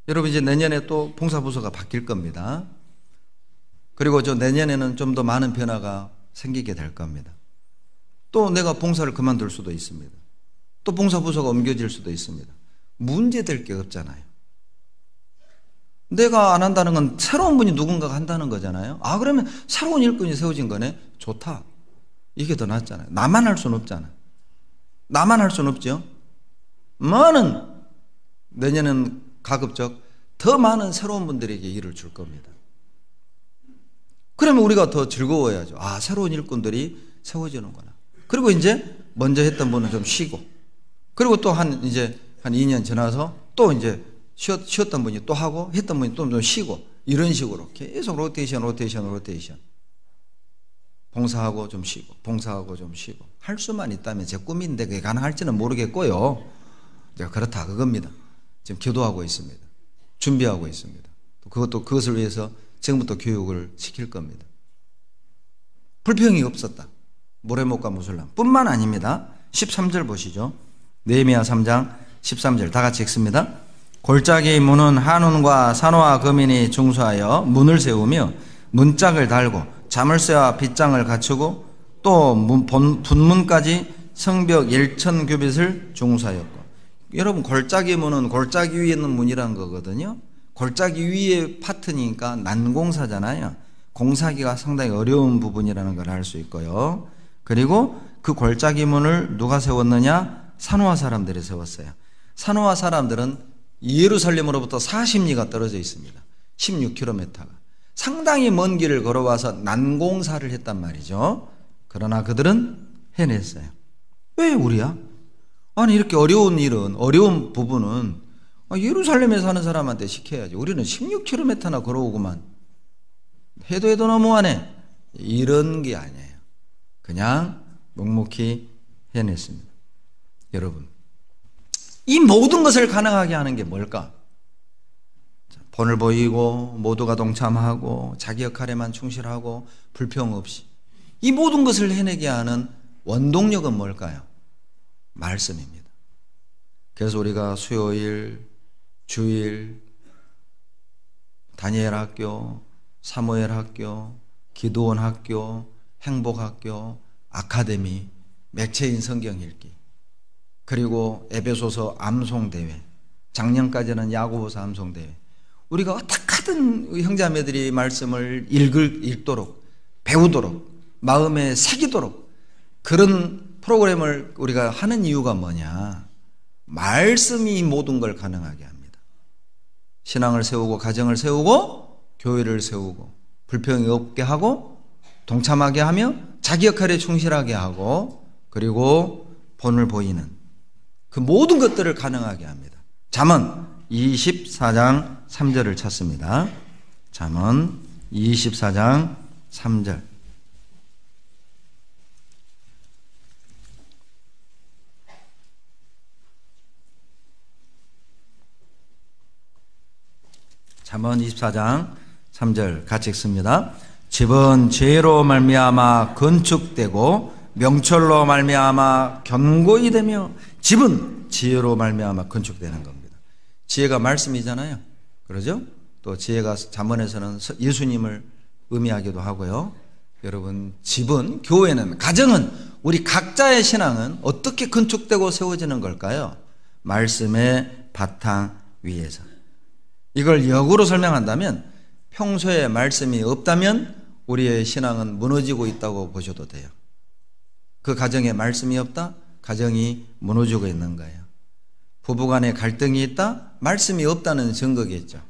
A: 여러분, 이제 내년에 또 봉사부서가 바뀔 겁니다. 그리고 내년에는 좀 더 많은 변화가 생기게 될 겁니다. 또 내가 봉사를 그만둘 수도 있습니다. 또 봉사부서가 옮겨질 수도 있습니다. 문제될 게 없잖아요. 내가 안 한다는 건 새로운 분이 누군가가 한다는 거잖아요. 그러면 새로운 일꾼이 세워진 거네. 좋다. 이게 더 낫잖아요. 나만 할 수는 없잖아. 나만 할 수는 없죠. 내년은 가급적 더 많은 새로운 분들에게 일을 줄 겁니다. 그러면 우리가 더 즐거워야죠. 새로운 일꾼들이 세워지는구나. 그리고 이제 먼저 했던 분은 좀 쉬고, 그리고 또 한 2년 지나서 또 이제 쉬었던 분이 또 하고, 했던 분이 또 좀 쉬고, 이런 식으로 계속 로테이션. 봉사하고 좀 쉬고, 봉사하고 좀 쉬고. 할 수만 있다면 제 꿈인데 그게 가능할지는 모르겠고요. 제가 그렇다 그겁니다. 지금 기도하고 있습니다. 준비하고 있습니다. 그것을 위해서 지금부터 교육을 시킬 겁니다. 불평이 없었다. 무레못과 무술람 뿐만 아닙니다. 13절 보시죠. 느헤미야 3장 13절 다 같이 읽습니다. 골짜기 문은 한운과 산호와 거민이 중수하여 문을 세우며 문짝을 달고 자물쇠와 빗장을 갖추고 또 분문까지 성벽 1,000규빗을 중사였고. 여러분, 골짜기 문은 골짜기 위에 있는 문이란 거거든요. 골짜기 위에 파트니까 난공사잖아요. 공사하기가 상당히 어려운 부분이라는 걸 알 수 있고요. 그리고 그 골짜기 문을 누가 세웠느냐? 산호아 사람들이 세웠어요. 산호아 사람들은 예루살렘으로부터 40리가 떨어져 있습니다. 16km가. 상당히 먼 길을 걸어와서 난공사를 했단 말이죠. 그러나 그들은 해냈어요. 왜 우리야? 아니, 이렇게 어려운 일은, 어려운 부분은 예루살렘에 사는 사람한테 시켜야지. 우리는 16km나 걸어오고만 해도 너무하네. 이런 게 아니에요. 그냥 묵묵히 해냈습니다. 여러분, 이 모든 것을 가능하게 하는 게 뭘까? 본을 보이고 모두가 동참하고 자기 역할에만 충실하고 불평 없이 이 모든 것을 해내게 하는 원동력은 뭘까요? 말씀입니다. 그래서 우리가 수요일, 주일, 다니엘 학교, 사무엘 학교, 기도원 학교, 행복학교, 아카데미, 맥체인 성경 읽기, 그리고 에베소서 암송대회, 작년까지는 야고보서 암송대회, 우리가 어떻게든 형제자매들이 말씀을 읽도록, 배우도록, 마음에 새기도록 그런 프로그램을 우리가 하는 이유가 뭐냐? 말씀이 모든 걸 가능하게 합니다. 신앙을 세우고 가정을 세우고 교회를 세우고 불평이 없게 하고 동참하게 하며 자기 역할에 충실하게 하고 그리고 본을 보이는 그 모든 것들을 가능하게 합니다. 잠언 24장 3절을 찾습니다. 잠언 24장 3절. 잠언 24장 3절 같이 읽습니다. 집은 죄로 말미암아 건축되고 명철로 말미암아 견고히 되며 집은 지혜로 말미암아 건축되는 겁니다. 지혜가 말씀이잖아요. 그러죠? 또 지혜가 잠언에서는 예수님을 의미하기도 하고요. 여러분, 집은, 교회는, 가정은, 우리 각자의 신앙은 어떻게 건축되고 세워지는 걸까요? 말씀의 바탕 위에서. 이걸 역으로 설명한다면 평소에 말씀이 없다면 우리의 신앙은 무너지고 있다고 보셔도 돼요. 그 가정에 말씀이 없다? 가정이 무너지고 있는 거예요. 부부간에 갈등이 있다? 말씀이 없다는 증거겠죠.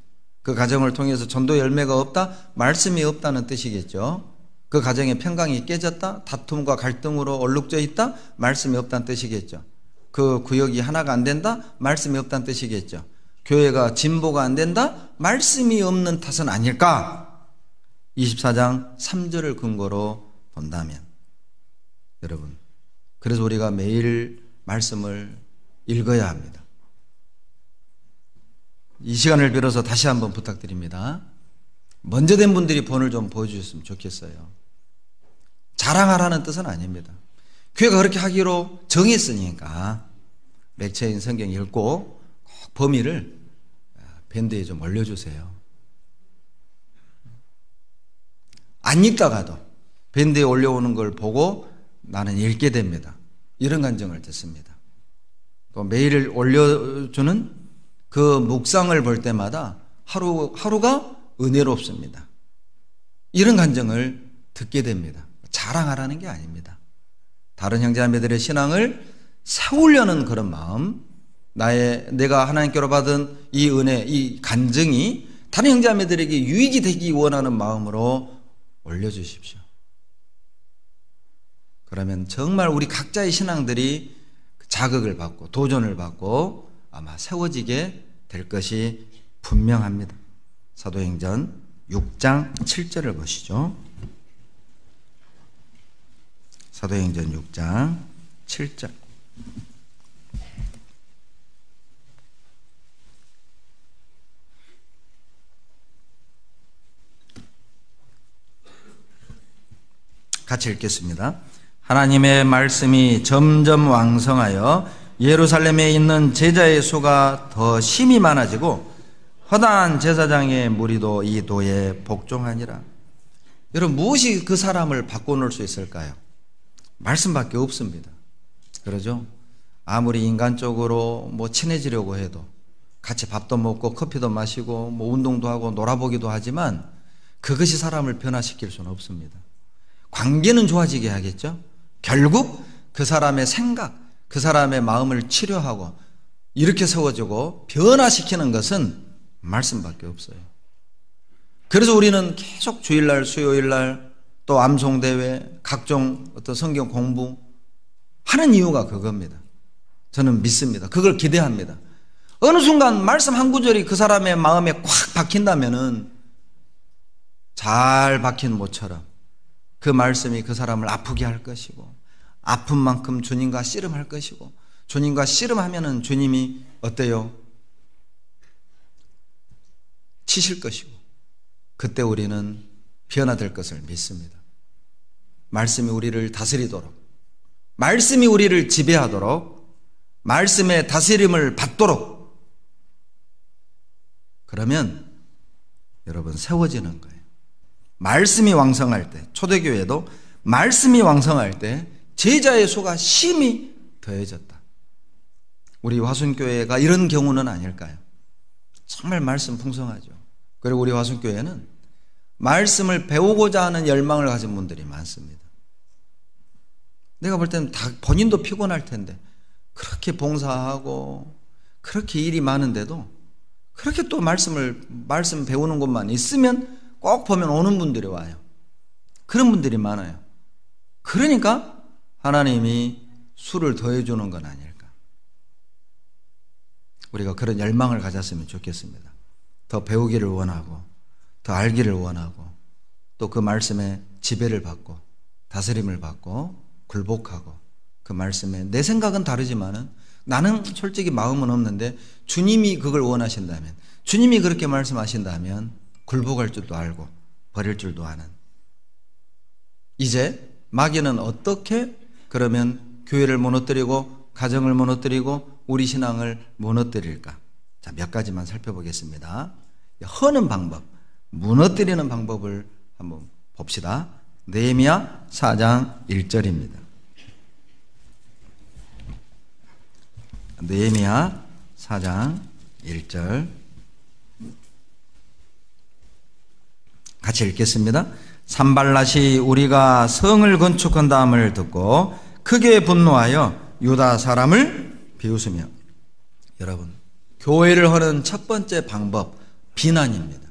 A: 그 가정을 통해서 전도 열매가 없다? 말씀이 없다는 뜻이겠죠. 그 가정의 평강이 깨졌다? 다툼과 갈등으로 얼룩져 있다? 말씀이 없다는 뜻이겠죠. 그 구역이 하나가 안 된다? 말씀이 없다는 뜻이겠죠. 교회가 진보가 안 된다? 말씀이 없는 탓은 아닐까? 24장 3절을 근거로 본다면 여러분, 그래서 우리가 매일 말씀을 읽어야 합니다. 이 시간을 빌어서 다시 한번 부탁드립니다. 먼저 된 분들이 본을 좀 보여주셨으면 좋겠어요. 자랑하라는 뜻은 아닙니다. 교회가 그렇게 하기로 정했으니까 맥체인 성경 읽고 꼭 범위를 밴드에 좀 올려주세요. 안 읽다가도 밴드에 올려오는 걸 보고 나는 읽게 됩니다. 이런 간증을 듣습니다. 또 매일 올려주는 그 묵상을 볼 때마다 하루가 은혜롭습니다. 이런 간증을 듣게 됩니다. 자랑하라는 게 아닙니다. 다른 형제자매들의 신앙을 세우려는 그런 마음, 내가 하나님께로 받은 이 은혜, 이 간증이 다른 형제자매들에게 유익이 되기 원하는 마음으로 올려주십시오. 그러면 정말 우리 각자의 신앙들이 자극을 받고 도전을 받고 아마 세워지게 될 것이 분명합니다. 사도행전 6장 7절을 보시죠. 사도행전 6장 7절. 같이 읽겠습니다. 하나님의 말씀이 점점 왕성하여 예루살렘에 있는 제자의 수가 더 심히 많아지고 허다한 제사장의 무리도 이 도에 복종하니라. 여러분, 무엇이 그 사람을 바꿔놓을 수 있을까요? 말씀밖에 없습니다. 그러죠? 아무리 인간적으로 뭐 친해지려고 해도 같이 밥도 먹고 커피도 마시고 뭐 운동도 하고 놀아보기도 하지만 그것이 사람을 변화시킬 수는 없습니다. 관계는 좋아지게 하겠죠? 결국 그 사람의 생각, 그 사람의 마음을 치료하고 이렇게 세워주고 변화시키는 것은 말씀밖에 없어요. 그래서 우리는 계속 주일날, 수요일날 또 암송대회, 각종 어떤 성경 공부 하는 이유가 그겁니다. 저는 믿습니다. 그걸 기대합니다. 어느 순간 말씀 한 구절이 그 사람의 마음에 꽉 박힌다면은 잘 박힌 모처럼 그 말씀이 그 사람을 아프게 할 것이고 아픈 만큼 주님과 씨름할 것이고 주님과 씨름하면은 주님이 어때요? 치실 것이고 그때 우리는 변화될 것을 믿습니다. 말씀이 우리를 다스리도록 말씀이 우리를 지배하도록 말씀의 다스림을 받도록 그러면 여러분 세워지는 거예요. 말씀이 왕성할 때 초대교회도 말씀이 왕성할 때 제자의 수가 심히 더해졌다. 우리 화순교회가 이런 경우는 아닐까요? 정말 말씀 풍성하죠. 그리고 우리 화순교회는 말씀을 배우고자 하는 열망을 가진 분들이 많습니다. 내가 볼 때는 다 본인도 피곤할 텐데 그렇게 봉사하고 그렇게 일이 많은데도 그렇게 또 말씀 배우는 곳만 있으면 꼭 보면 오는 분들이 와요. 그런 분들이 많아요. 그러니까 하나님이 수를 더해주는 건 아닐까. 우리가 그런 열망을 가졌으면 좋겠습니다. 더 배우기를 원하고 더 알기를 원하고 또 그 말씀에 지배를 받고 다스림을 받고 굴복하고 그 말씀에 내 생각은 다르지만은 나는 솔직히 마음은 없는데 주님이 그걸 원하신다면 주님이 그렇게 말씀하신다면 굴복할 줄도 알고 버릴 줄도 아는 이제 마귀는 어떻게 그러면 교회를 무너뜨리고 가정을 무너뜨리고 우리 신앙을 무너뜨릴까? 자, 몇 가지만 살펴보겠습니다. 허는 방법, 무너뜨리는 방법을 한번 봅시다. 느헤미야 4장 1절입니다. 느헤미야 4장 1절 같이 읽겠습니다. 산발랏이 우리가 성을 건축한다함을 듣고 크게 분노하여 유다 사람을 비웃으며 여러분 교회를 하는 첫 번째 방법 비난입니다.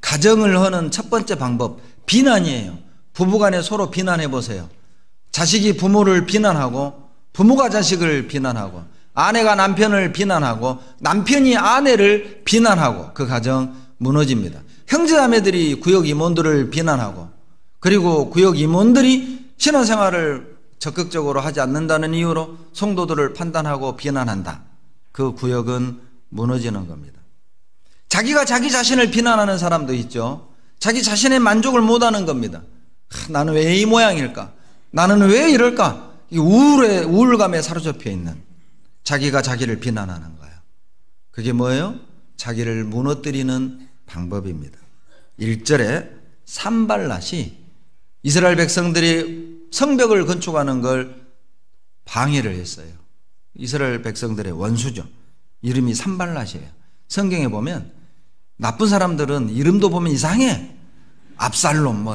A: 가정을 하는 첫 번째 방법 비난이에요. 부부간에 서로 비난해 보세요. 자식이 부모를 비난하고 부모가 자식을 비난하고 아내가 남편을 비난하고 남편이 아내를 비난하고 그 가정 무너집니다. 형제자매들이 구역 임원들을 비난하고 그리고 구역 임원들이 신앙생활을 적극적으로 하지 않는다는 이유로 성도들을 판단하고 비난한다. 그 구역은 무너지는 겁니다. 자기가 자기 자신을 비난하는 사람도 있죠. 자기 자신의 만족을 못하는 겁니다. 나는 왜 이 모양일까? 나는 왜 이럴까? 우울감에 사로잡혀 있는 자기가 자기를 비난하는 거예요. 그게 뭐예요? 자기를 무너뜨리는 방법입니다. 1절에 산발랏이 이스라엘 백성들이 성벽을 건축하는 걸 방해를 했어요. 이스라엘 백성들의 원수죠. 이름이 산발랏이에요. 성경에 보면 나쁜 사람들은 이름도 보면 이상해. 압살롬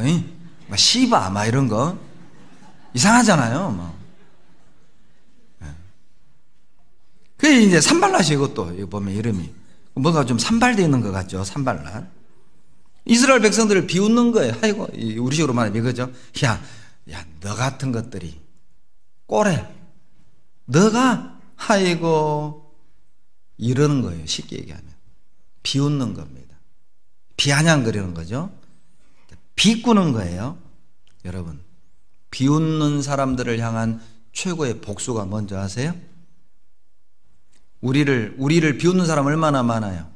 A: 시바 이런 거 이상하잖아요. 그게 이제 산발랏이 이것도 이거 보면 이름이 뭔가 좀 산발되어 있는 것 같죠. 산발랏. 이스라엘 백성들을 비웃는 거예요. 아이고 우리식으로 말하면 이거죠. 야 너 같은 것들이 꼬래 너가 아이고 이러는 거예요. 쉽게 얘기하면 비웃는 겁니다. 비아냥거리는 거죠. 비꾸는 거예요. 여러분 비웃는 사람들을 향한 최고의 복수가 뭔지 아세요? 우리를 비웃는 사람 얼마나 많아요?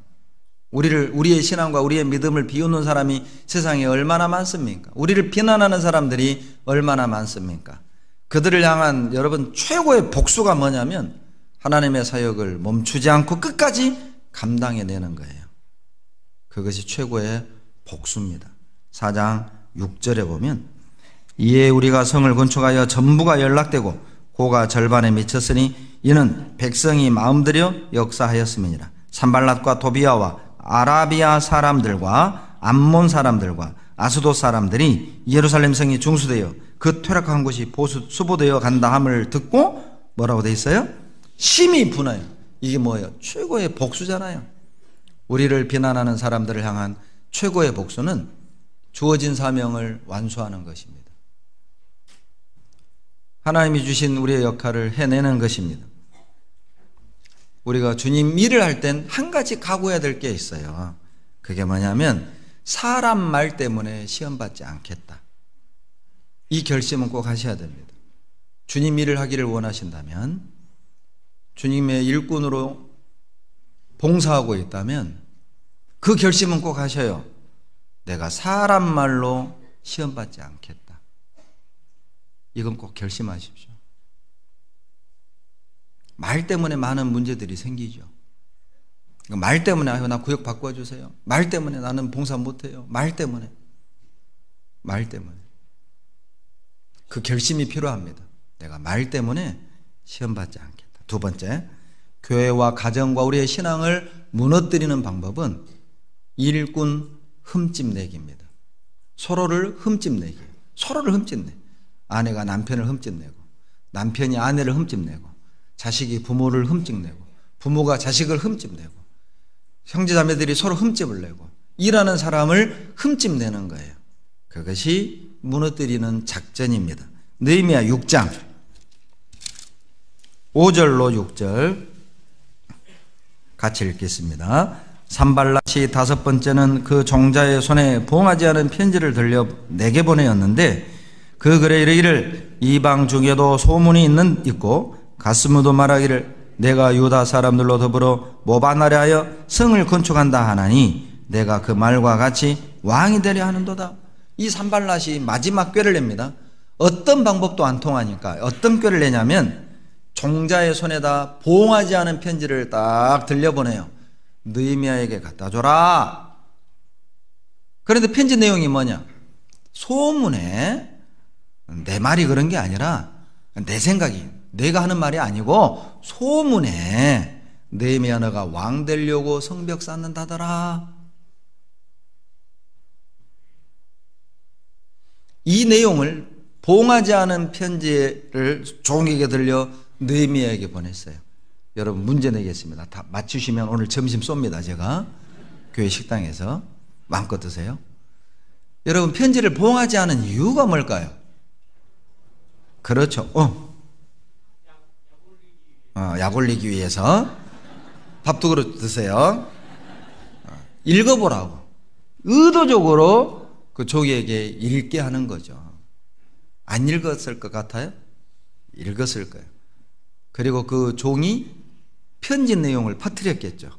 A: 우리의 신앙과 우리의 믿음을 비웃는 사람이 세상에 얼마나 많습니까? 우리를 비난하는 사람들이 얼마나 많습니까? 그들을 향한 여러분 최고의 복수가 뭐냐면 하나님의 사역을 멈추지 않고 끝까지 감당해내는 거예요. 그것이 최고의 복수입니다. 4장 6절에 보면 이에 우리가 성을 건축하여 전부가 연락되고 고가 절반에 미쳤으니 이는 백성이 마음들여 역사하였음이니라. 산발랏과 도비아와 아라비아 사람들과 암몬 사람들과 아스돗 사람들이 예루살렘 성이 중수되어 그 퇴락한 곳이 수보되어 간다 함을 듣고 뭐라고 돼 있어요? 심히 분하여. 이게 뭐예요? 최고의 복수잖아요. 우리를 비난하는 사람들을 향한 최고의 복수는 주어진 사명을 완수하는 것입니다. 하나님이 주신 우리의 역할을 해내는 것입니다. 우리가 주님 일을 할 땐 한 가지 각오해야 될 게 있어요. 그게 뭐냐면 사람 말 때문에 시험받지 않겠다. 이 결심은 꼭 하셔야 됩니다. 주님 일을 하기를 원하신다면, 주님의 일꾼으로 봉사하고 있다면 그 결심은 꼭 하셔요. 내가 사람 말로 시험받지 않겠다. 이건 꼭 결심하십시오. 말 때문에 많은 문제들이 생기죠. 말 때문에 나 구역 바꿔주세요. 말 때문에 나는 봉사 못해요. 말 때문에. 그 결심이 필요합니다. 내가 말 때문에 시험받지 않겠다. 두 번째, 교회와 가정과 우리의 신앙을 무너뜨리는 방법은 일꾼 흠집내기입니다. 서로를 흠집내기. 서로를 흠집내. 아내가 남편을 흠집내고, 남편이 아내를 흠집내고, 자식이 부모를 흠집내고, 부모가 자식을 흠집내고, 형제자매들이 서로 흠집을 내고, 일하는 사람을 흠집내는 거예요. 그것이 무너뜨리는 작전입니다. 느헤미야 6장 5절로 6절 같이 읽겠습니다. 산발랏이 다섯 번째는 그 종자의 손에 봉하지 않은 편지를 들려 내게 보내었는데 그 글에 이르기를 이방 중에도 소문이 있고 가스무도 말하기를 내가 유다 사람들로 더불어 모바나에 하여 성을 건축한다 하나니 내가 그 말과 같이 왕이 되려 하는도다. 이 산발랏이 마지막 꾀를 냅니다. 어떤 방법도 안 통하니까 어떤 꾀를 내냐면 종자의 손에다 봉하지 않은 편지를 딱 들려보내요. 느헤미야에게 갖다 줘라. 그런데 편지 내용이 뭐냐? 소문에 내 말이 그런 게 아니라 내 생각이, 내가 하는 말이 아니고 소문에 느헤미야 너가 왕 되려고 성벽 쌓는다더라. 이 내용을 봉하지 않은 편지를 종에게 들려 느헤미야에게 보냈어요. 여러분 문제 내겠습니다. 다 맞추시면 오늘 점심 쏩니다. 제가 교회 식당에서 마음껏 드세요. 여러분 편지를 봉하지 않은 이유가 뭘까요? 그렇죠. 약 올리기 위해서. 밥도 그릇 드세요. 읽어보라고. 의도적으로 그 종에게 읽게 하는 거죠. 안 읽었을 것 같아요? 읽었을 거예요. 그리고 그 종이 편지 내용을 퍼뜨렸겠죠.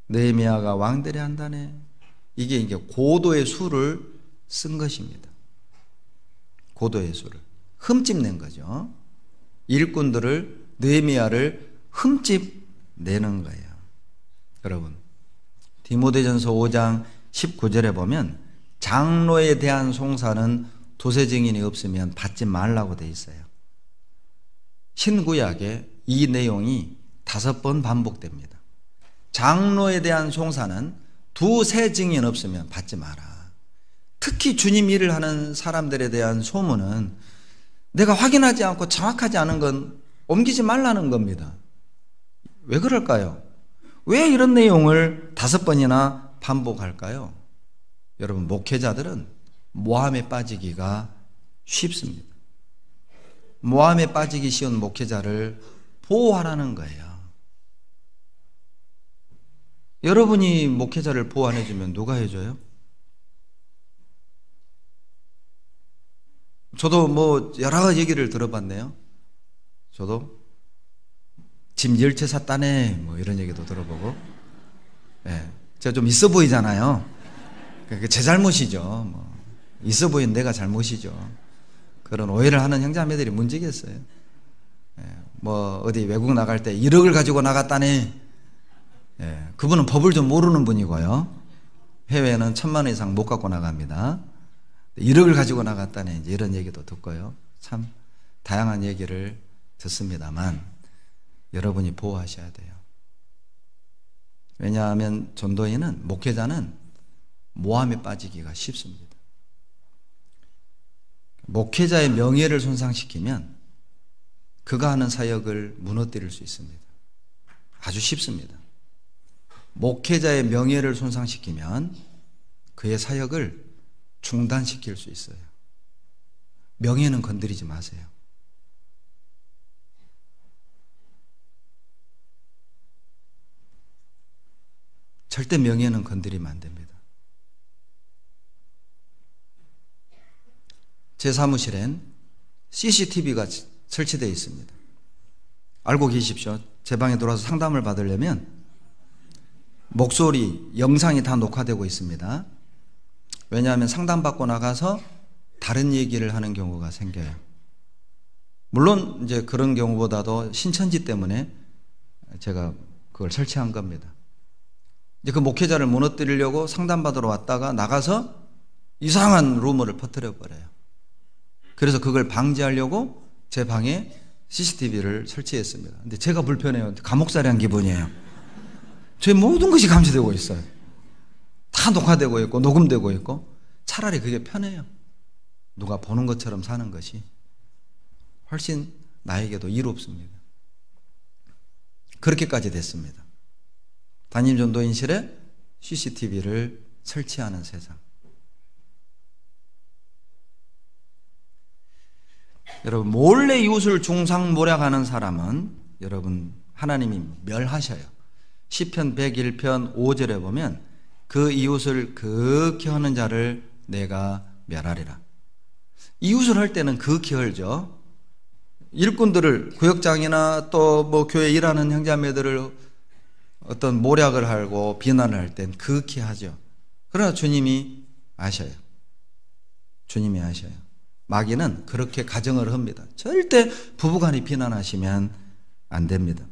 A: 느헤미야가 왕되려 한다네. 이게 이제 고도의 수를 쓴 것입니다. 고도의 수를 흠집낸 거죠. 일꾼들을, 느헤미야를 흠집내는 거예요. 여러분 디모데전서 5장 19절에 보면 장로에 대한 송사는 두세 증인이 없으면 받지 말라고 돼 있어요. 신구약에 이 내용이 5번 반복됩니다. 장로에 대한 송사는 두세 증인 없으면 받지 마라. 특히 주님 일을 하는 사람들에 대한 소문은 내가 확인하지 않고 정확하지 않은 건 옮기지 말라는 겁니다. 왜 그럴까요? 왜 이런 내용을 5번이나 반복할까요? 여러분 목회자들은 모함에 빠지기가 쉽습니다. 모함에 빠지기 쉬운 목회자를 보호하라는 거예요. 여러분이 목회자를 보호 안 해주면 누가 해줘요? 저도 뭐 여러 가지 얘기를 들어봤네요. 저도 집 10채 샀다네 뭐 이런 얘기도 들어보고. 네, 제가 좀 있어 보이잖아요. 그게 제 잘못이죠. 뭐 있어 보이는 내가 잘못이죠. 그런 오해를 하는 형제자매들이 문제겠어요. 뭐 어디 외국 나갈 때 1억을 가지고 나갔다네. 그분은 법을 좀 모르는 분이고요. 해외에는 1,000만 원 이상 못 갖고 나갑니다. 1억을 가지고 나갔다네. 이제 이런 얘기도 듣고요. 참 다양한 얘기를 듣습니다만 여러분이 보호하셔야 돼요. 왜냐하면 전도인은, 목회자는 모함에 빠지기가 쉽습니다. 목회자의 명예를 손상시키면 그가 하는 사역을 무너뜨릴 수 있습니다. 아주 쉽습니다. 목회자의 명예를 손상시키면 그의 사역을 중단시킬 수 있어요. 명예는 건드리지 마세요. 절대 명예는 건드리면 안 됩니다. 제 사무실엔 CCTV가 설치되어 있습니다. 알고 계십시오. 제 방에 들어와서 상담을 받으려면 목소리, 영상이 다 녹화되고 있습니다. 왜냐하면 상담받고 나가서 다른 얘기를 하는 경우가 생겨요. 물론 이제 그런 경우보다도 신천지 때문에 제가 그걸 설치한 겁니다. 이제 그 목회자를 무너뜨리려고 상담받으러 왔다가 나가서 이상한 루머를 퍼뜨려 버려요. 그래서 그걸 방지하려고 제 방에 CCTV를 설치했습니다. 근데 제가 불편해요. 감옥살이 한 기분이에요. 제 모든 것이 감시되고 있어요. 다 녹화되고 있고 녹음되고 있고. 차라리 그게 편해요. 누가 보는 것처럼 사는 것이 훨씬 나에게도 이롭습니다. 그렇게까지 됐습니다. 담임 전도인실에 CCTV를 설치하는 세상. 여러분, 몰래 이웃을 중상모략하는 사람은 여러분 하나님이 멸하셔요. 시편 101편 5절에 보면 그 이웃을 극히 하는 자를 내가 멸하리라. 이웃을 할 때는 극히 헐죠. 일꾼들을, 구역장이나 또 뭐 교회 일하는 형제자매들을 어떤 모략을 하고 비난을 할 땐 극히 하죠. 그러나 주님이 아셔요. 주님이 아셔요. 마귀는 그렇게 가정을 합니다. 절대 부부간에 비난하시면 안 됩니다.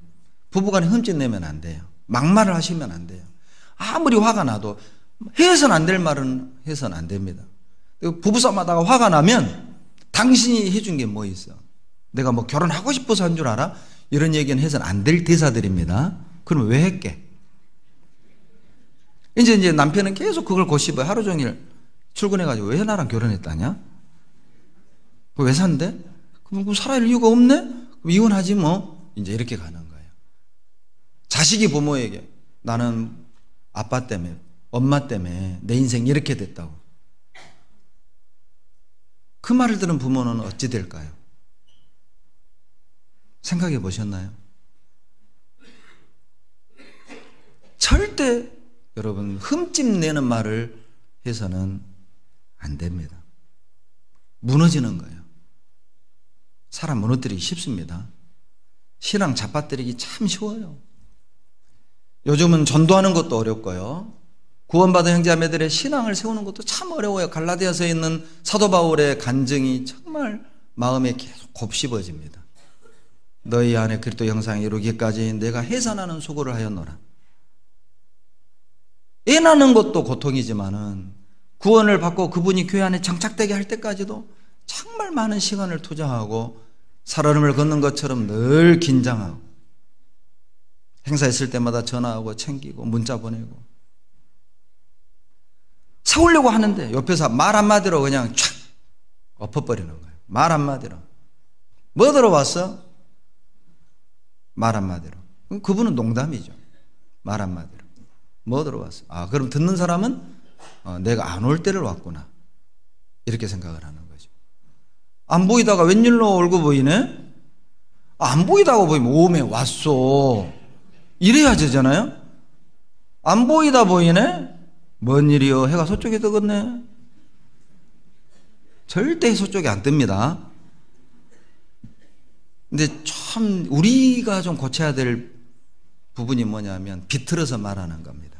A: 부부간에 흠집내면 안 돼요. 막말을 하시면 안 돼요. 아무리 화가 나도 해서는 안 될 말은 해서는 안 됩니다. 부부싸움하다가 화가 나면 당신이 해준 게 뭐 있어? 내가 뭐 결혼하고 싶어서 한 줄 알아? 이런 얘기는 해서는 안 될 대사들입니다. 그럼 왜 했게? 이제 남편은 계속 그걸 고집해. 하루 종일 출근해가지고 왜 나랑 결혼했다냐? 왜 산대? 그럼 살아야 할 이유가 없네? 그럼 이혼하지 뭐. 이제 이렇게 가는 거예요. 자식이 부모에게 나는 아빠 때문에, 엄마 때문에 내 인생 이렇게 됐다고. 그 말을 들은 부모는 어찌 될까요? 생각해 보셨나요? 절대 여러분 흠집 내는 말을 해서는 안 됩니다. 무너지는 거예요. 사람 무너뜨리기 쉽습니다. 신앙 잡아뜨리기 참 쉬워요. 요즘은 전도하는 것도 어렵고요. 구원받은 형제자매들의 신앙을 세우는 것도 참 어려워요. 갈라디아서에 있는 사도 바울의 간증이 정말 마음에 계속 곱씹어집니다. 너희 안에 그리스도 형상에 이루기까지 내가 해산하는 수고를 하였노라. 애 낳는 것도 고통이지만은 구원을 받고 그분이 교회 안에 정착되게 할 때까지도 정말 많은 시간을 투자하고 살얼음을 걷는 것처럼 늘 긴장하고 행사 있을 때마다 전화하고 챙기고 문자 보내고 세우려고 하는데 옆에서 말 한마디로 그냥 촥 엎어버리는 거예요. 말 한마디로. 뭐 들어왔어? 말 한마디로. 그분은 농담이죠. 말 한마디로. 뭐 들어왔어? 아, 그럼 듣는 사람은 내가 안 올 때를 왔구나. 이렇게 생각을 하는 거죠. 안 보이다가 웬일로 얼굴 보이네? 안 보이다고 보이면 오메 왔어. 이래야 되잖아요? 안 보이다 보이네? 뭔 일이요? 해가 서쪽에 뜨겠네? 절대 서쪽에 안 뜹니다. 근데 참 우리가 좀 고쳐야 될 부분이 뭐냐면 비틀어서 말하는 겁니다.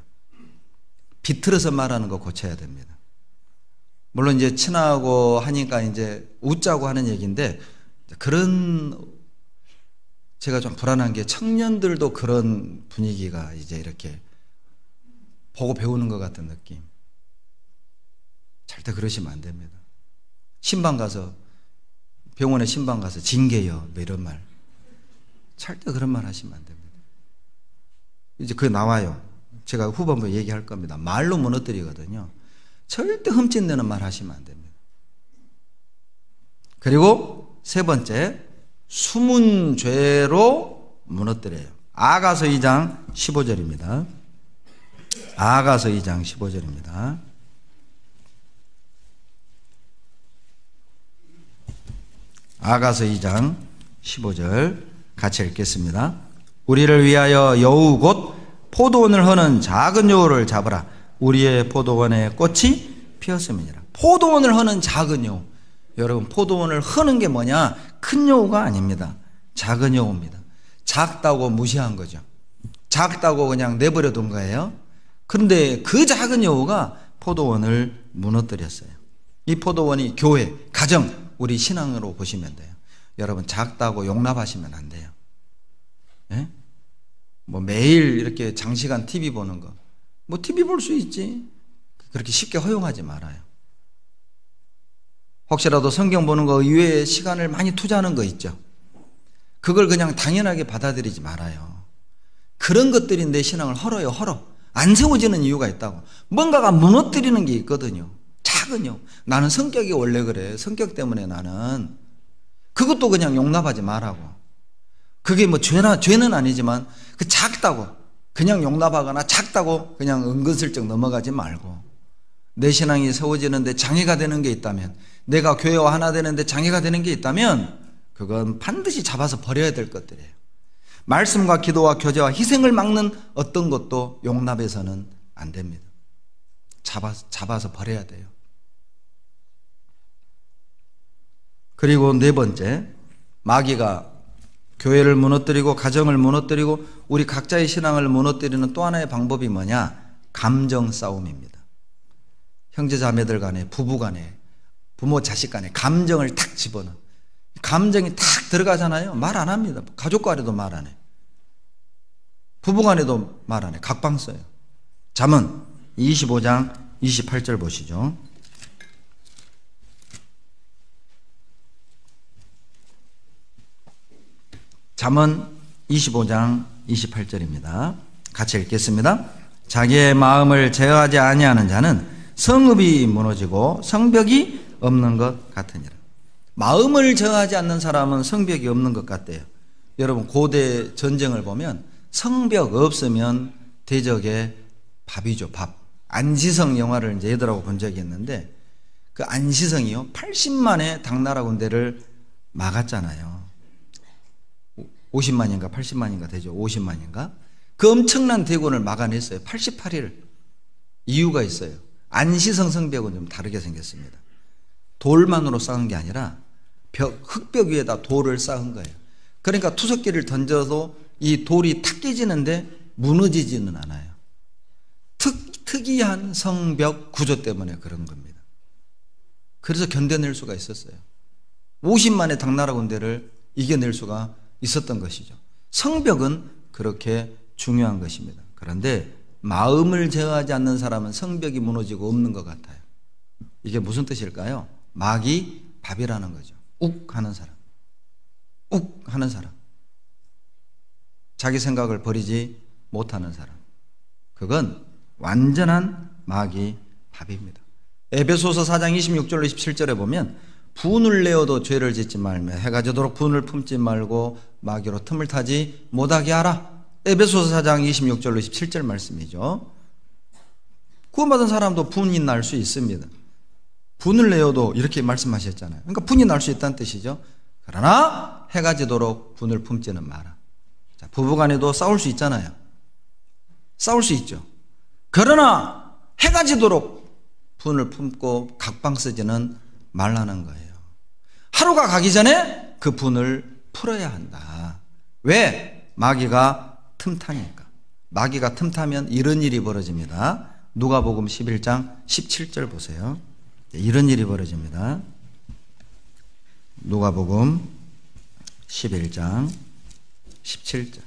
A: 비틀어서 말하는 거 고쳐야 됩니다. 물론 이제 친하고 하니까 이제 웃자고 하는 얘기인데 그런 제가 좀 불안한 게 청년들도 그런 분위기가 이제 이렇게 보고 배우는 것 같은 느낌. 절대 그러시면 안 됩니다. 신방 가서, 병원에 신방 가서 징계요, 뭐 이런 말. 절대 그런 말 하시면 안 됩니다. 이제 그게 나와요. 제가 후반부에 얘기할 겁니다. 말로 무너뜨리거든요. 절대 흠집내는 말 하시면 안 됩니다. 그리고 세 번째, 숨은 죄로 무너뜨려요. 아가서 2장 15절입니다. 아가서 2장 15절입니다. 아가서 2장 15절 같이 읽겠습니다. 우리를 위하여 여우 곧 포도원을 허는 작은 여우를 잡으라. 우리의 포도원에 꽃이 피었음이니라. 포도원을 허는 작은 여우. 여러분, 포도원을 허는 게 뭐냐? 큰 여우가 아닙니다. 작은 여우입니다. 작다고 무시한 거죠. 작다고 그냥 내버려 둔 거예요. 그런데 그 작은 여우가 포도원을 무너뜨렸어요. 이 포도원이 교회, 가정, 우리 신앙으로 보시면 돼요. 여러분, 작다고 용납하시면 안 돼요. 예? 뭐 매일 이렇게 장시간 TV 보는 거, 뭐 TV 볼 수 있지. 그렇게 쉽게 허용하지 말아요. 혹시라도 성경 보는 거 이외에 시간을 많이 투자하는 거 있죠. 그걸 그냥 당연하게 받아들이지 말아요. 그런 것들이 내 신앙을 헐어요, 헐어. 안 세워지는 이유가 있다고. 뭔가가 무너뜨리는 게 있거든요. 작은요. 나는 성격이 원래 그래. 성격 때문에 나는. 그것도 그냥 용납하지 말라고. 그게 뭐 죄는 아니지만 그 작다고 그냥 용납하거나 작다고 그냥 은근슬쩍 넘어가지 말고, 내 신앙이 세워지는데 장애가 되는 게 있다면, 내가 교회와 하나 되는데 장애가 되는 게 있다면 그건 반드시 잡아서 버려야 될 것들이에요. 말씀과 기도와 교제와 희생을 막는 어떤 것도 용납해서는 안 됩니다. 잡아서 버려야 돼요. 그리고 네 번째, 마귀가 교회를 무너뜨리고 가정을 무너뜨리고 우리 각자의 신앙을 무너뜨리는 또 하나의 방법이 뭐냐? 감정 싸움입니다. 형제 자매들 간에, 부부 간에, 부모 자식 간에 감정을 탁 집어넣어. 감정이 탁 들어가잖아요. 말 안 합니다. 가족 간에도 말 안 해. 부부 간에도 말 안 해. 각방 써요. 잠언 25장 28절 보시죠. 잠언 25장 28절입니다. 같이 읽겠습니다. 자기의 마음을 제어하지 아니하는 자는 성읍이 무너지고 성벽이 없는 것 같으니라. 마음을 제어하지 않는 사람은 성벽이 없는 것 같대요. 여러분, 고대 전쟁을 보면 성벽 없으면 대적의 밥이죠, 밥. 안시성 영화를 이제 애들하고 본 적이 있는데, 그 안시성이요, 80만의 당나라 군대를 막았잖아요. 50만인가 80만인가 되죠. 50만인가? 그 엄청난 대군을 막아냈어요. 88일. 이유가 있어요. 안시성 성벽은 좀 다르게 생겼습니다. 돌만으로 쌓은 게 아니라 흙벽 위에다 돌을 쌓은 거예요. 그러니까 투석기를 던져도 이 돌이 탁 깨지는데 무너지지는 않아요. 특이한 성벽 구조 때문에 그런 겁니다. 그래서 견뎌낼 수가 있었어요. 50만의 당나라 군대를 이겨낼 수가 있었던 것이죠. 성벽은 그렇게 중요한 것입니다. 그런데 마음을 제어하지 않는 사람은 성벽이 무너지고 없는 것 같아요. 이게 무슨 뜻일까요? 마귀 밥이라는 거죠. 욱 하는 사람. 욱 하는 사람. 자기 생각을 버리지 못하는 사람. 그건 완전한 마귀 밥입니다. 에베소서 4장 26절로 27절에 보면 분을 내어도 죄를 짓지 말며 해가 지도록 분을 품지 말고 마귀로 틈을 타지 못하게 하라. 에베소서 4장 26절로 27절 말씀이죠. 구원받은 사람도 분이 날 수 있습니다. 분을 내어도 이렇게 말씀하셨잖아요. 그러니까 분이 날 수 있다는 뜻이죠. 그러나 해가 지도록 분을 품지는 마라. 자, 부부간에도 싸울 수 있잖아요. 싸울 수 있죠. 그러나 해가 지도록 분을 품고 각방 쓰지는 말라는 거예요. 하루가 가기 전에 그 분을 풀어야 한다. 왜? 마귀가 틈타니까. 마귀가 틈타면 이런 일이 벌어집니다. 누가복음 11장 17절 보세요. 이런 일이 벌어집니다. 누가복음 11장 17절.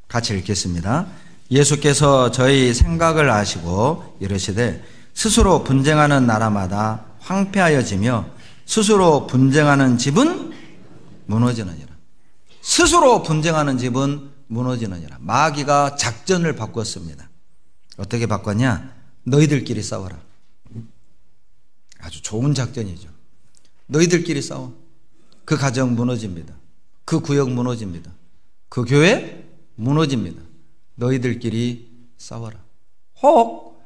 A: 같이 읽겠습니다. 예수께서 저희 생각을 아시고 이르시되 스스로 분쟁하는 나라마다 황폐하여지며 스스로 분쟁하는 집은 무너지느니라. 스스로 분쟁하는 집은 무너지느니라. 마귀가 작전을 바꿨습니다. 어떻게 바꿨냐? 너희들끼리 싸워라. 아주 좋은 작전이죠. 너희들끼리 싸워. 그 가정 무너집니다. 그 구역 무너집니다. 그 교회 무너집니다. 너희들끼리 싸워라. 혹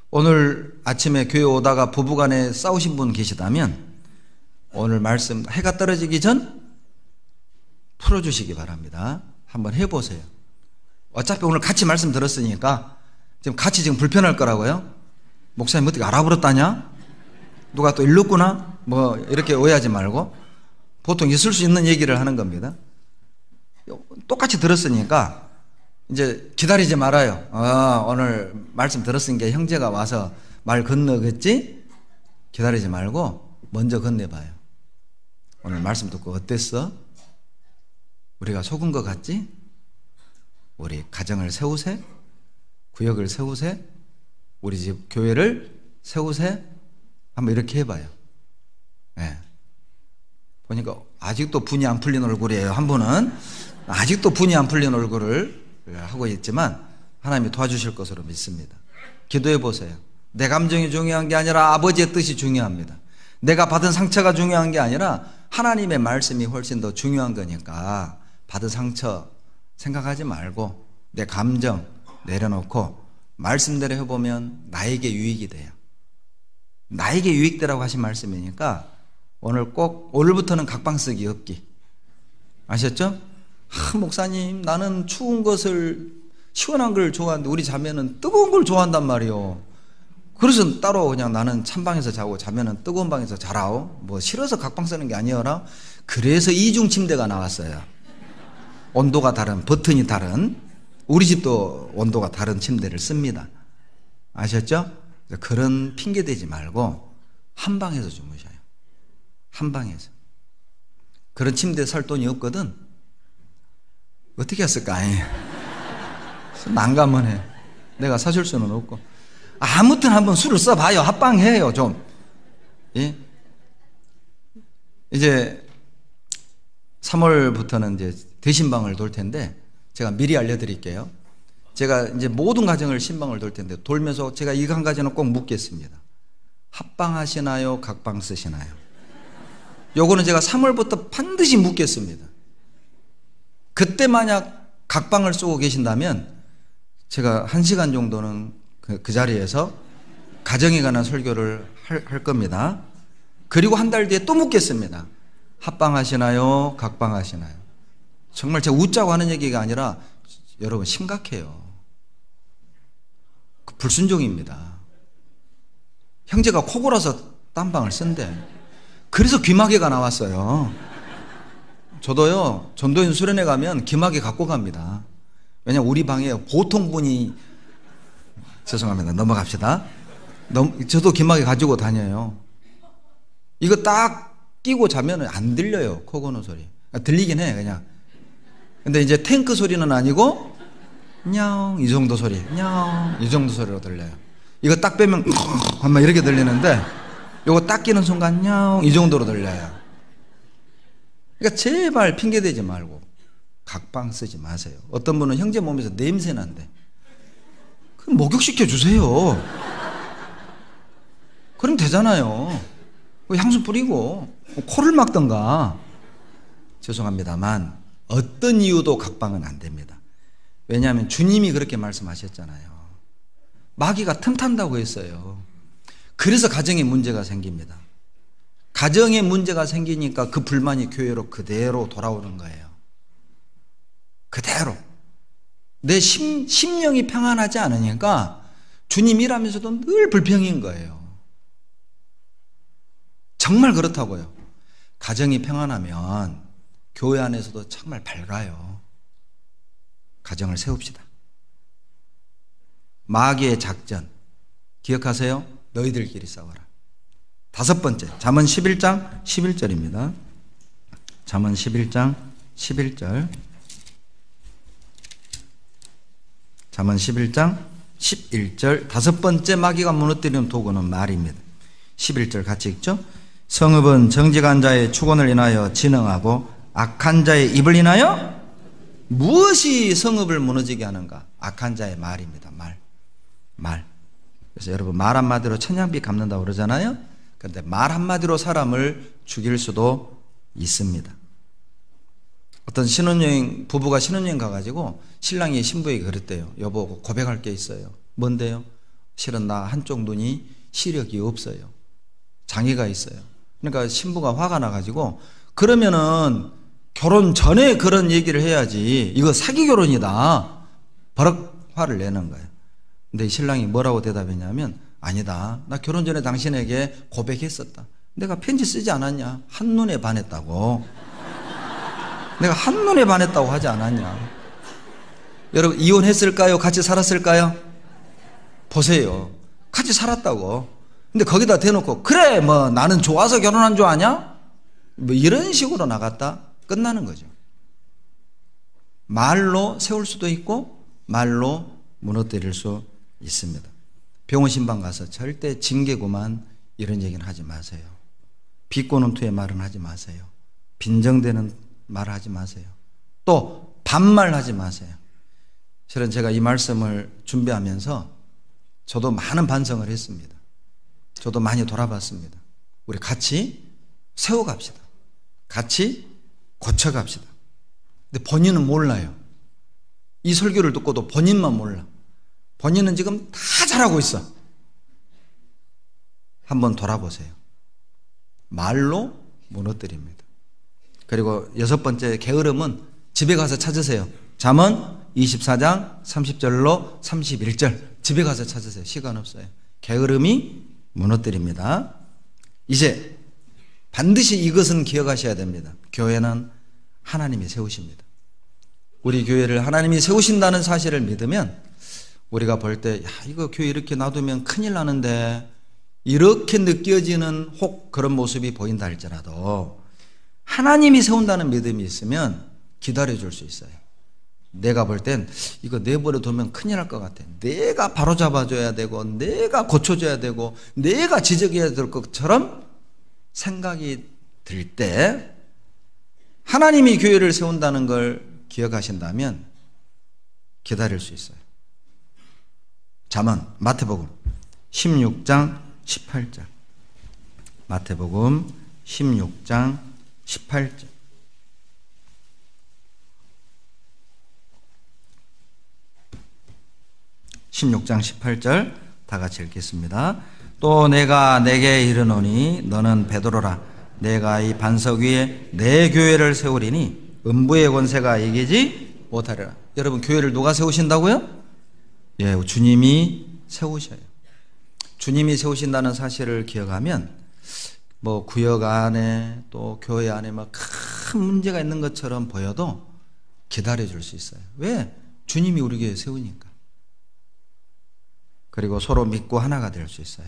A: 오늘 아침에 교회 오다가 부부간에 싸우신 분 계시다면 오늘 말씀 해가 떨어지기 전 풀어주시기 바랍니다. 한번 해보세요. 어차피 오늘 같이 말씀 들었으니까 지금 불편할 거라고요. 목사님 어떻게 알아버렸다냐? 누가 또 일렀구나? 뭐 이렇게 오해하지 말고 보통 있을 수 있는 얘기를 하는 겁니다. 똑같이 들었으니까 이제 기다리지 말아요. 오늘 말씀 들었으니까 형제가 와서 말 건너겠지? 기다리지 말고 먼저 건네봐요. 오늘 말씀 듣고 어땠어? 우리가 속은 것 같지? 우리 가정을 세우세? 구역을 세우세? 우리 집 교회를 세우세? 한번 이렇게 해봐요. 네. 보니까 아직도 분이 안 풀린 얼굴이에요. 한 분은 아직도 분이 안 풀린 얼굴을 하고 있지만 하나님이 도와주실 것으로 믿습니다. 기도해 보세요. 내 감정이 중요한 게 아니라 아버지의 뜻이 중요합니다. 내가 받은 상처가 중요한 게 아니라 하나님의 말씀이 훨씬 더 중요한 거니까 받은 상처 생각하지 말고 내 감정 내려놓고 말씀대로 해보면 나에게 유익이 돼요. 나에게 유익되라고 하신 말씀이니까 오늘 꼭 오늘부터는 각방 쓰기 없기. 아셨죠? 목사님 나는 추운 것을 시원한 걸 좋아하는데 우리 자매는 뜨거운 걸 좋아한단 말이요. 그래서 따로 그냥 나는 찬방에서 자고 자매는 뜨거운 방에서 자라오. 뭐 싫어서 각방 쓰는 게 아니어라. 그래서 이중 침대가 나왔어요. 온도가 다른, 버튼이 다른, 우리 집도 온도가 다른 침대를 씁니다. 아셨죠? 그런 핑계 대지 말고 한 방에서 주무셔요. 한 방에서. 그런 침대에 살 돈이 없거든. 어떻게 했을까? 난감은 해. 내가 사줄 수는 없고. 아무튼 한번 술을 써봐요. 합방해요 좀. 예? 이제 3월부터는 이제 대신방을 돌 텐데 제가 미리 알려드릴게요. 제가 이제 모든 가정을 신방을 돌 텐데 돌면서 제가 이거 한 가지는 꼭 묻겠습니다. 합방하시나요? 각방 쓰시나요? 요거는 제가 3월부터 반드시 묻겠습니다. 그때 만약 각방을 쓰고 계신다면 제가 1시간 정도는 그 자리에서 가정에 관한 설교를 할 겁니다. 그리고 한 달 뒤에 또 묻겠습니다. 합방하시나요? 각방하시나요? 정말 제가 웃자고 하는 얘기가 아니라 여러분 심각해요. 불순종입니다. 형제가 코 골아서 딴방을 쓴대. 그래서 귀마개가 나왔어요. 저도요 전도연 수련회 가면 귀마개 갖고 갑니다. 왜냐면 우리 방에 보통 분이 죄송합니다. 넘어갑시다. 저도 귀마개 가지고 다녀요. 이거 딱 끼고 자면 안 들려요. 코 고는 소리. 들리긴 해 그냥. 근데 이제 탱크 소리는 아니고 냐옹 이 정도 소리, 냐옹 이 정도 소리로 들려요. 이거 딱 빼면 아마 이렇게 들리는데 이거 딱 끼는 순간 냐옹 이 정도로 들려요. 그러니까 제발 핑계대지 말고 각방 쓰지 마세요. 어떤 분은 형제 몸에서 냄새 난대. 그럼 목욕시켜 주세요. 그럼 되잖아요. 향수 뿌리고 코를 막던가. 죄송합니다만 어떤 이유도 각방은 안 됩니다. 왜냐하면 주님이 그렇게 말씀하셨잖아요. 마귀가 틈탄다고 했어요. 그래서 가정에 문제가 생깁니다. 가정에 문제가 생기니까 그 불만이 교회로 그대로 돌아오는 거예요. 그대로. 내 심령이 평안하지 않으니까 주님 일하면서도 늘 불평인 거예요. 정말 그렇다고요. 가정이 평안하면 교회 안에서도 정말 밝아요. 가정을 세웁시다. 마귀의 작전 기억하세요? 너희들끼리 싸워라. 5번째 잠언 11장 11절입니다. 잠언 11장 11절. 잠언 11장 11절, 다섯 번째 마귀가 무너뜨리는 도구는 말입니다. 11절 같이 읽죠. 성읍은 정직한 자의 축원을 인하여 진흥하고 악한 자의 입을 인하여, 무엇이 성읍을 무너지게 하는가? 악한 자의 말입니다. 말. 그래서 여러분, 말 한마디로 천냥비 갚는다고 그러잖아요. 그런데 말 한마디로 사람을 죽일 수도 있습니다. 어떤 부부가 신혼여행 가가지고 신랑이 신부에게 그랬대요. 여보, 고백할 게 있어요. 뭔데요? 실은 나 한쪽 눈이 시력이 없어요. 장애가 있어요. 그러니까 신부가 화가 나가지고, 그러면은 결혼 전에 그런 얘기를 해야지, 이거 사기 결혼이다, 버럭 화를 내는 거예요. 근데 신랑이 뭐라고 대답했냐면, 아니다, 나 결혼 전에 당신에게 고백했었다. 내가 편지 쓰지 않았냐? 한눈에 반했다고. 내가 한눈에 반했다고 하지 않았냐? 여러분, 이혼했을까요? 같이 살았을까요? 보세요, 같이 살았다고. 근데 거기다 대놓고, 그래 뭐 나는 좋아서 결혼한 줄 아냐? 뭐 이런 식으로 나갔다 끝나는 거죠. 말로 세울 수도 있고 말로 무너뜨릴 수 있습니다. 병원 신방 가서 절대 징계구만 이런 얘기는 하지 마세요. 비꼬는 투의 말은 하지 마세요. 빈정대는 말 하지 마세요. 또 반말하지 마세요. 실은 제가 이 말씀을 준비하면서 저도 많은 반성을 했습니다. 저도 많이 돌아봤습니다. 우리 같이 세워갑시다. 같이 고쳐갑시다. 근데 본인은 몰라요. 이 설교를 듣고도 본인만 몰라. 본인은 지금 다 잘하고 있어. 한번 돌아보세요. 말로 무너뜨립니다. 그리고 여섯 번째 게으름은 집에 가서 찾으세요. 잠언 24장 30절로 31절 집에 가서 찾으세요. 시간 없어요. 게으름이 무너뜨립니다. 이제 반드시 이것은 기억하셔야 됩니다. 교회는 하나님이 세우십니다. 우리 교회를 하나님이 세우신다는 사실을 믿으면, 우리가 볼 때 야, 이거 교회 이렇게 놔두면 큰일 나는데, 이렇게 느껴지는 혹 그런 모습이 보인다 할지라도 하나님이 세운다는 믿음이 있으면 기다려줄 수 있어요. 내가 볼 땐 이거 내버려 두면 큰일 날 것 같아. 내가 바로잡아줘야 되고 내가 고쳐줘야 되고 내가 지적해야 될 것처럼 생각이 들 때, 하나님이 교회를 세운다는 걸 기억하신다면 기다릴 수 있어요. 잠언, 마태복음 16장 18절. 마태복음 16장 18절. 다 같이 읽겠습니다. 또 내가 내게 이르노니 너는 베드로라. 내가 이 반석 위에 내 교회를 세우리니 음부의 권세가 이기지 못하리라. 여러분, 교회를 누가 세우신다고요? 예, 주님이 세우셔요. 주님이 세우신다는 사실을 기억하면 뭐 구역 안에 또 교회 안에 막 큰 문제가 있는 것처럼 보여도 기다려줄 수 있어요. 왜? 주님이 우리 교회 세우니까. 그리고 서로 믿고 하나가 될 수 있어요.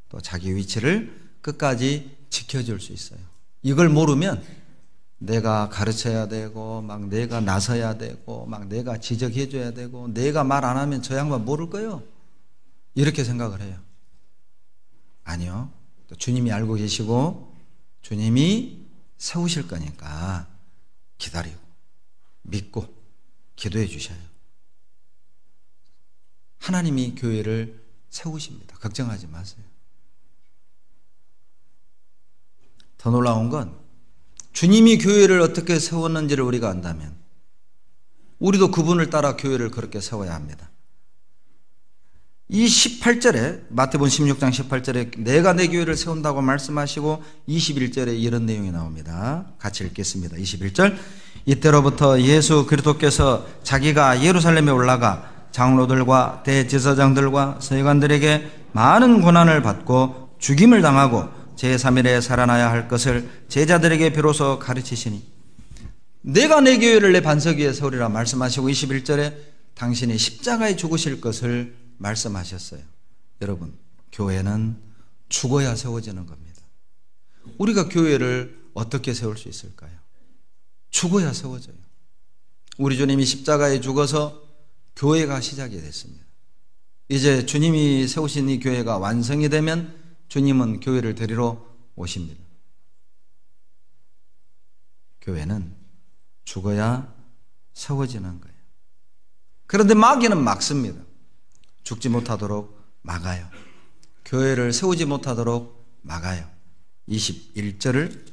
A: 또 자기 위치를 끝까지 지켜줄 수 있어요. 이걸 모르면 내가 가르쳐야 되고 막 내가 나서야 되고 막 내가 지적해줘야 되고 내가 말 안 하면 저 양반 모를 거예요, 이렇게 생각을 해요. 아니요, 주님이 알고 계시고 주님이 세우실 거니까 기다리고 믿고 기도해 주셔요. 하나님이 교회를 세우십니다. 걱정하지 마세요. 더 놀라운 건 주님이 교회를 어떻게 세웠는지를 우리가 안다면 우리도 그분을 따라 교회를 그렇게 세워야 합니다. 이 18절에, 마태복음 16장 18절에 내가 내 교회를 세운다고 말씀하시고 21절에 이런 내용이 나옵니다. 같이 읽겠습니다. 21절. 이때로부터 예수 그리스도께서 자기가 예루살렘에 올라가 장로들과 대제사장들과 서기관들에게 많은 고난을 받고 죽임을 당하고 제3일에 살아나야 할 것을 제자들에게 비로소 가르치시니 내가 내 교회를 내 반석 위에 세우리라 말씀하시고 21절에 당신이 십자가에 죽으실 것을 말씀하셨어요. 여러분, 교회는 죽어야 세워지는 겁니다. 우리가 교회를 어떻게 세울 수 있을까요? 죽어야 세워져요. 우리 주님이 십자가에 죽어서 교회가 시작이 됐습니다. 이제 주님이 세우신 이 교회가 완성이 되면 주님은 교회를 데리러 오십니다. 교회는 죽어야 세워지는 거예요. 그런데 마귀는 막습니다. 죽지 못하도록 막아요. 교회를 세우지 못하도록 막아요. 22절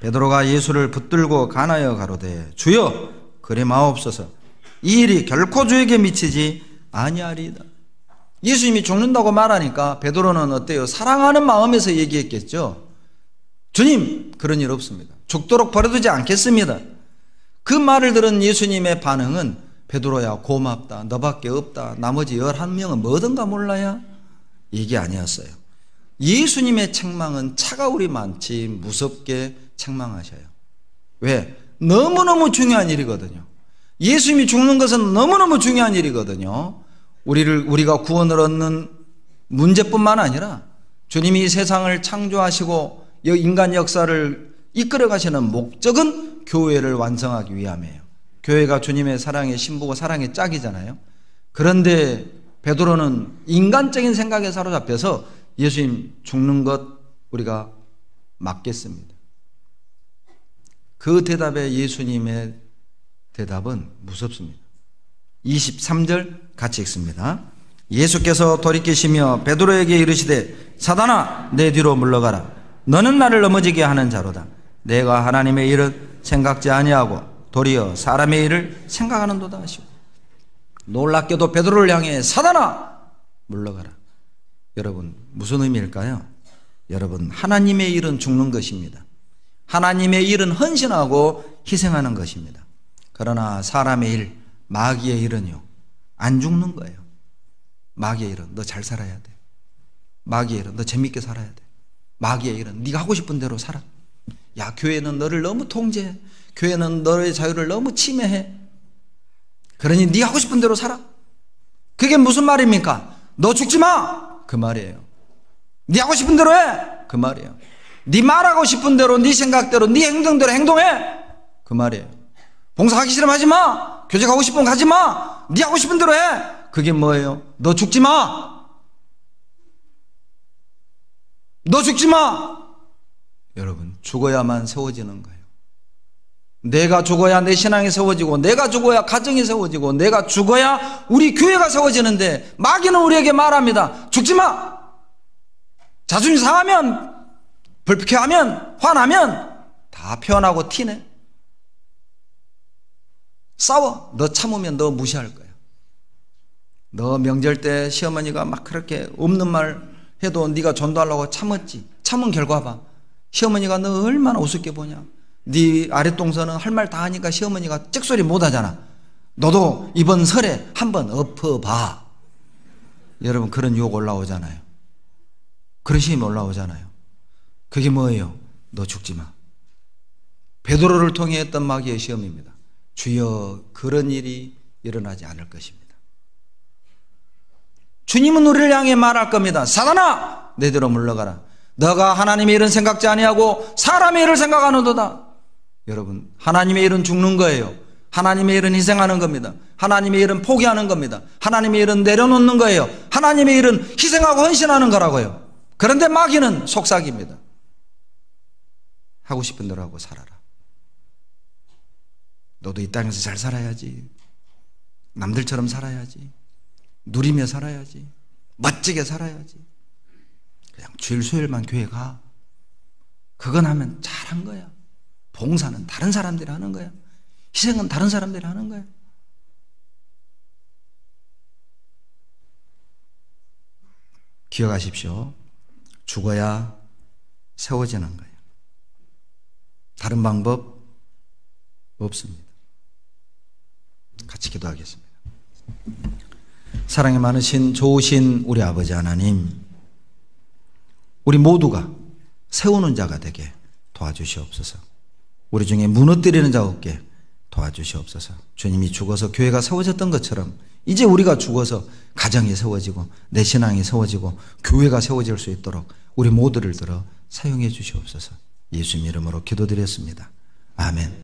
A: 베드로가 예수를 붙들고 간하여 가로되 주여 그리 마옵소서 이 일이 결코 주에게 미치지 아니하리이다. 예수님이 죽는다고 말하니까 베드로는 어때요? 사랑하는 마음에서 얘기했겠죠. 주님 그런 일 없습니다. 죽도록 버려두지 않겠습니다. 그 말을 들은 예수님의 반응은 베드로야 고맙다. 너밖에 없다. 나머지 11명은 뭐든가 몰라야 이게 아니었어요. 예수님의 책망은 차가울이 많지 무섭게 책망하셔요. 왜? 너무너무 중요한 일이거든요. 예수님이 죽는 것은 너무너무 중요한 일이거든요. 우리가 구원을 얻는 문제뿐만 아니라 주님이 이 세상을 창조하시고 인간 역사를 이끌어 가시는 목적은 교회를 완성하기 위함이에요. 교회가 주님의 사랑의 신부고 사랑의 짝이잖아요. 그런데 베드로는 인간적인 생각에 사로잡혀서 예수님 죽는 것 우리가 막겠습니다. 그 대답에 예수님의 대답은 무섭습니다. 23절 같이 읽습니다. 예수께서 돌이키시며 베드로에게 이르시되 사단아 내 뒤로 물러가라. 너는 나를 넘어지게 하는 자로다. 내가 하나님의 일은 생각지 아니하고 도리어 사람의 일을 생각하는도다 하시고 놀랍게도 베드로를 향해 사단아 물러가라. 여러분 무슨 의미일까요? 여러분 하나님의 일은 죽는 것입니다. 하나님의 일은 헌신하고 희생하는 것입니다. 그러나 사람의 일, 마귀의 일은요 안 죽는 거예요. 마귀의 일은 너 잘 살아야 돼. 마귀의 일은 너 재밌게 살아야 돼. 마귀의 일은 네가 하고 싶은 대로 살아. 야 교회는 너를 너무 통제해. 교회는 너의 자유를 너무 침해해. 그러니 네가 하고 싶은 대로 살아. 그게 무슨 말입니까? 너 죽지 마! 그 말이에요. 네 하고 싶은 대로 해! 그 말이에요. 네 말하고 싶은 대로 네 생각대로 네 행동대로 행동해! 그 말이에요. 봉사하기 싫으면 하지 마! 교제 가고 싶으면 가지 마! 네 하고 싶은 대로 해! 그게 뭐예요? 너 죽지 마! 너 죽지 마! 여러분 죽어야만 세워지는 거예요. 내가 죽어야 내 신앙이 세워지고 내가 죽어야 가정이 세워지고 내가 죽어야 우리 교회가 세워지는데 마귀는 우리에게 말합니다. 죽지 마! 자존심 상하면 불쾌하면 화나면 다 표현하고 티내. 싸워. 너 참으면 너 무시할 거야. 너 명절 때 시어머니가 막 그렇게 없는 말 해도 네가 전도하려고 참았지. 참은 결과 봐. 시어머니가 너 얼마나 우습게 보냐. 네 아랫동서는 할 말 다 하니까 시어머니가 찍소리 못 하잖아. 너도 이번 설에 한번 엎어봐. 여러분 그런 유혹 올라오잖아요. 그런 시험이 올라오잖아요. 그게 뭐예요? 너 죽지 마. 베드로를 통해 했던 마귀의 시험입니다. 주여 그런 일이 일어나지 않을 것입니다. 주님은 우리를 향해 말할 겁니다. 사단아 내 뒤로 물러가라. 너가 하나님의 일은 생각지 아니하고 사람의 일을 생각하는도다. 여러분 하나님의 일은 죽는 거예요. 하나님의 일은 희생하는 겁니다. 하나님의 일은 포기하는 겁니다. 하나님의 일은 내려놓는 거예요. 하나님의 일은 희생하고 헌신하는 거라고요. 그런데 마귀는 속삭입니다. 하고 싶은 대로 하고 살아라. 너도 이 땅에서 잘 살아야지. 남들처럼 살아야지. 누리며 살아야지. 멋지게 살아야지. 그냥 주일 수요일만 교회 가. 그건 하면 잘한 거야. 봉사는 다른 사람들이 하는 거야. 희생은 다른 사람들이 하는 거야. 기억하십시오. 죽어야 세워지는 거예요. 다른 방법 없습니다. 같이 기도하겠습니다. 사랑이 많으신 좋으신 우리 아버지 하나님, 우리 모두가 세우는 자가 되게 도와주시옵소서. 우리 중에 무너뜨리는 자 없게 도와주시옵소서. 주님이 죽어서 교회가 세워졌던 것처럼 이제 우리가 죽어서 가정이 세워지고 내 신앙이 세워지고 교회가 세워질 수 있도록 우리 모두를 들어 사용해 주시옵소서. 예수님 이름으로 기도드렸습니다. 아멘.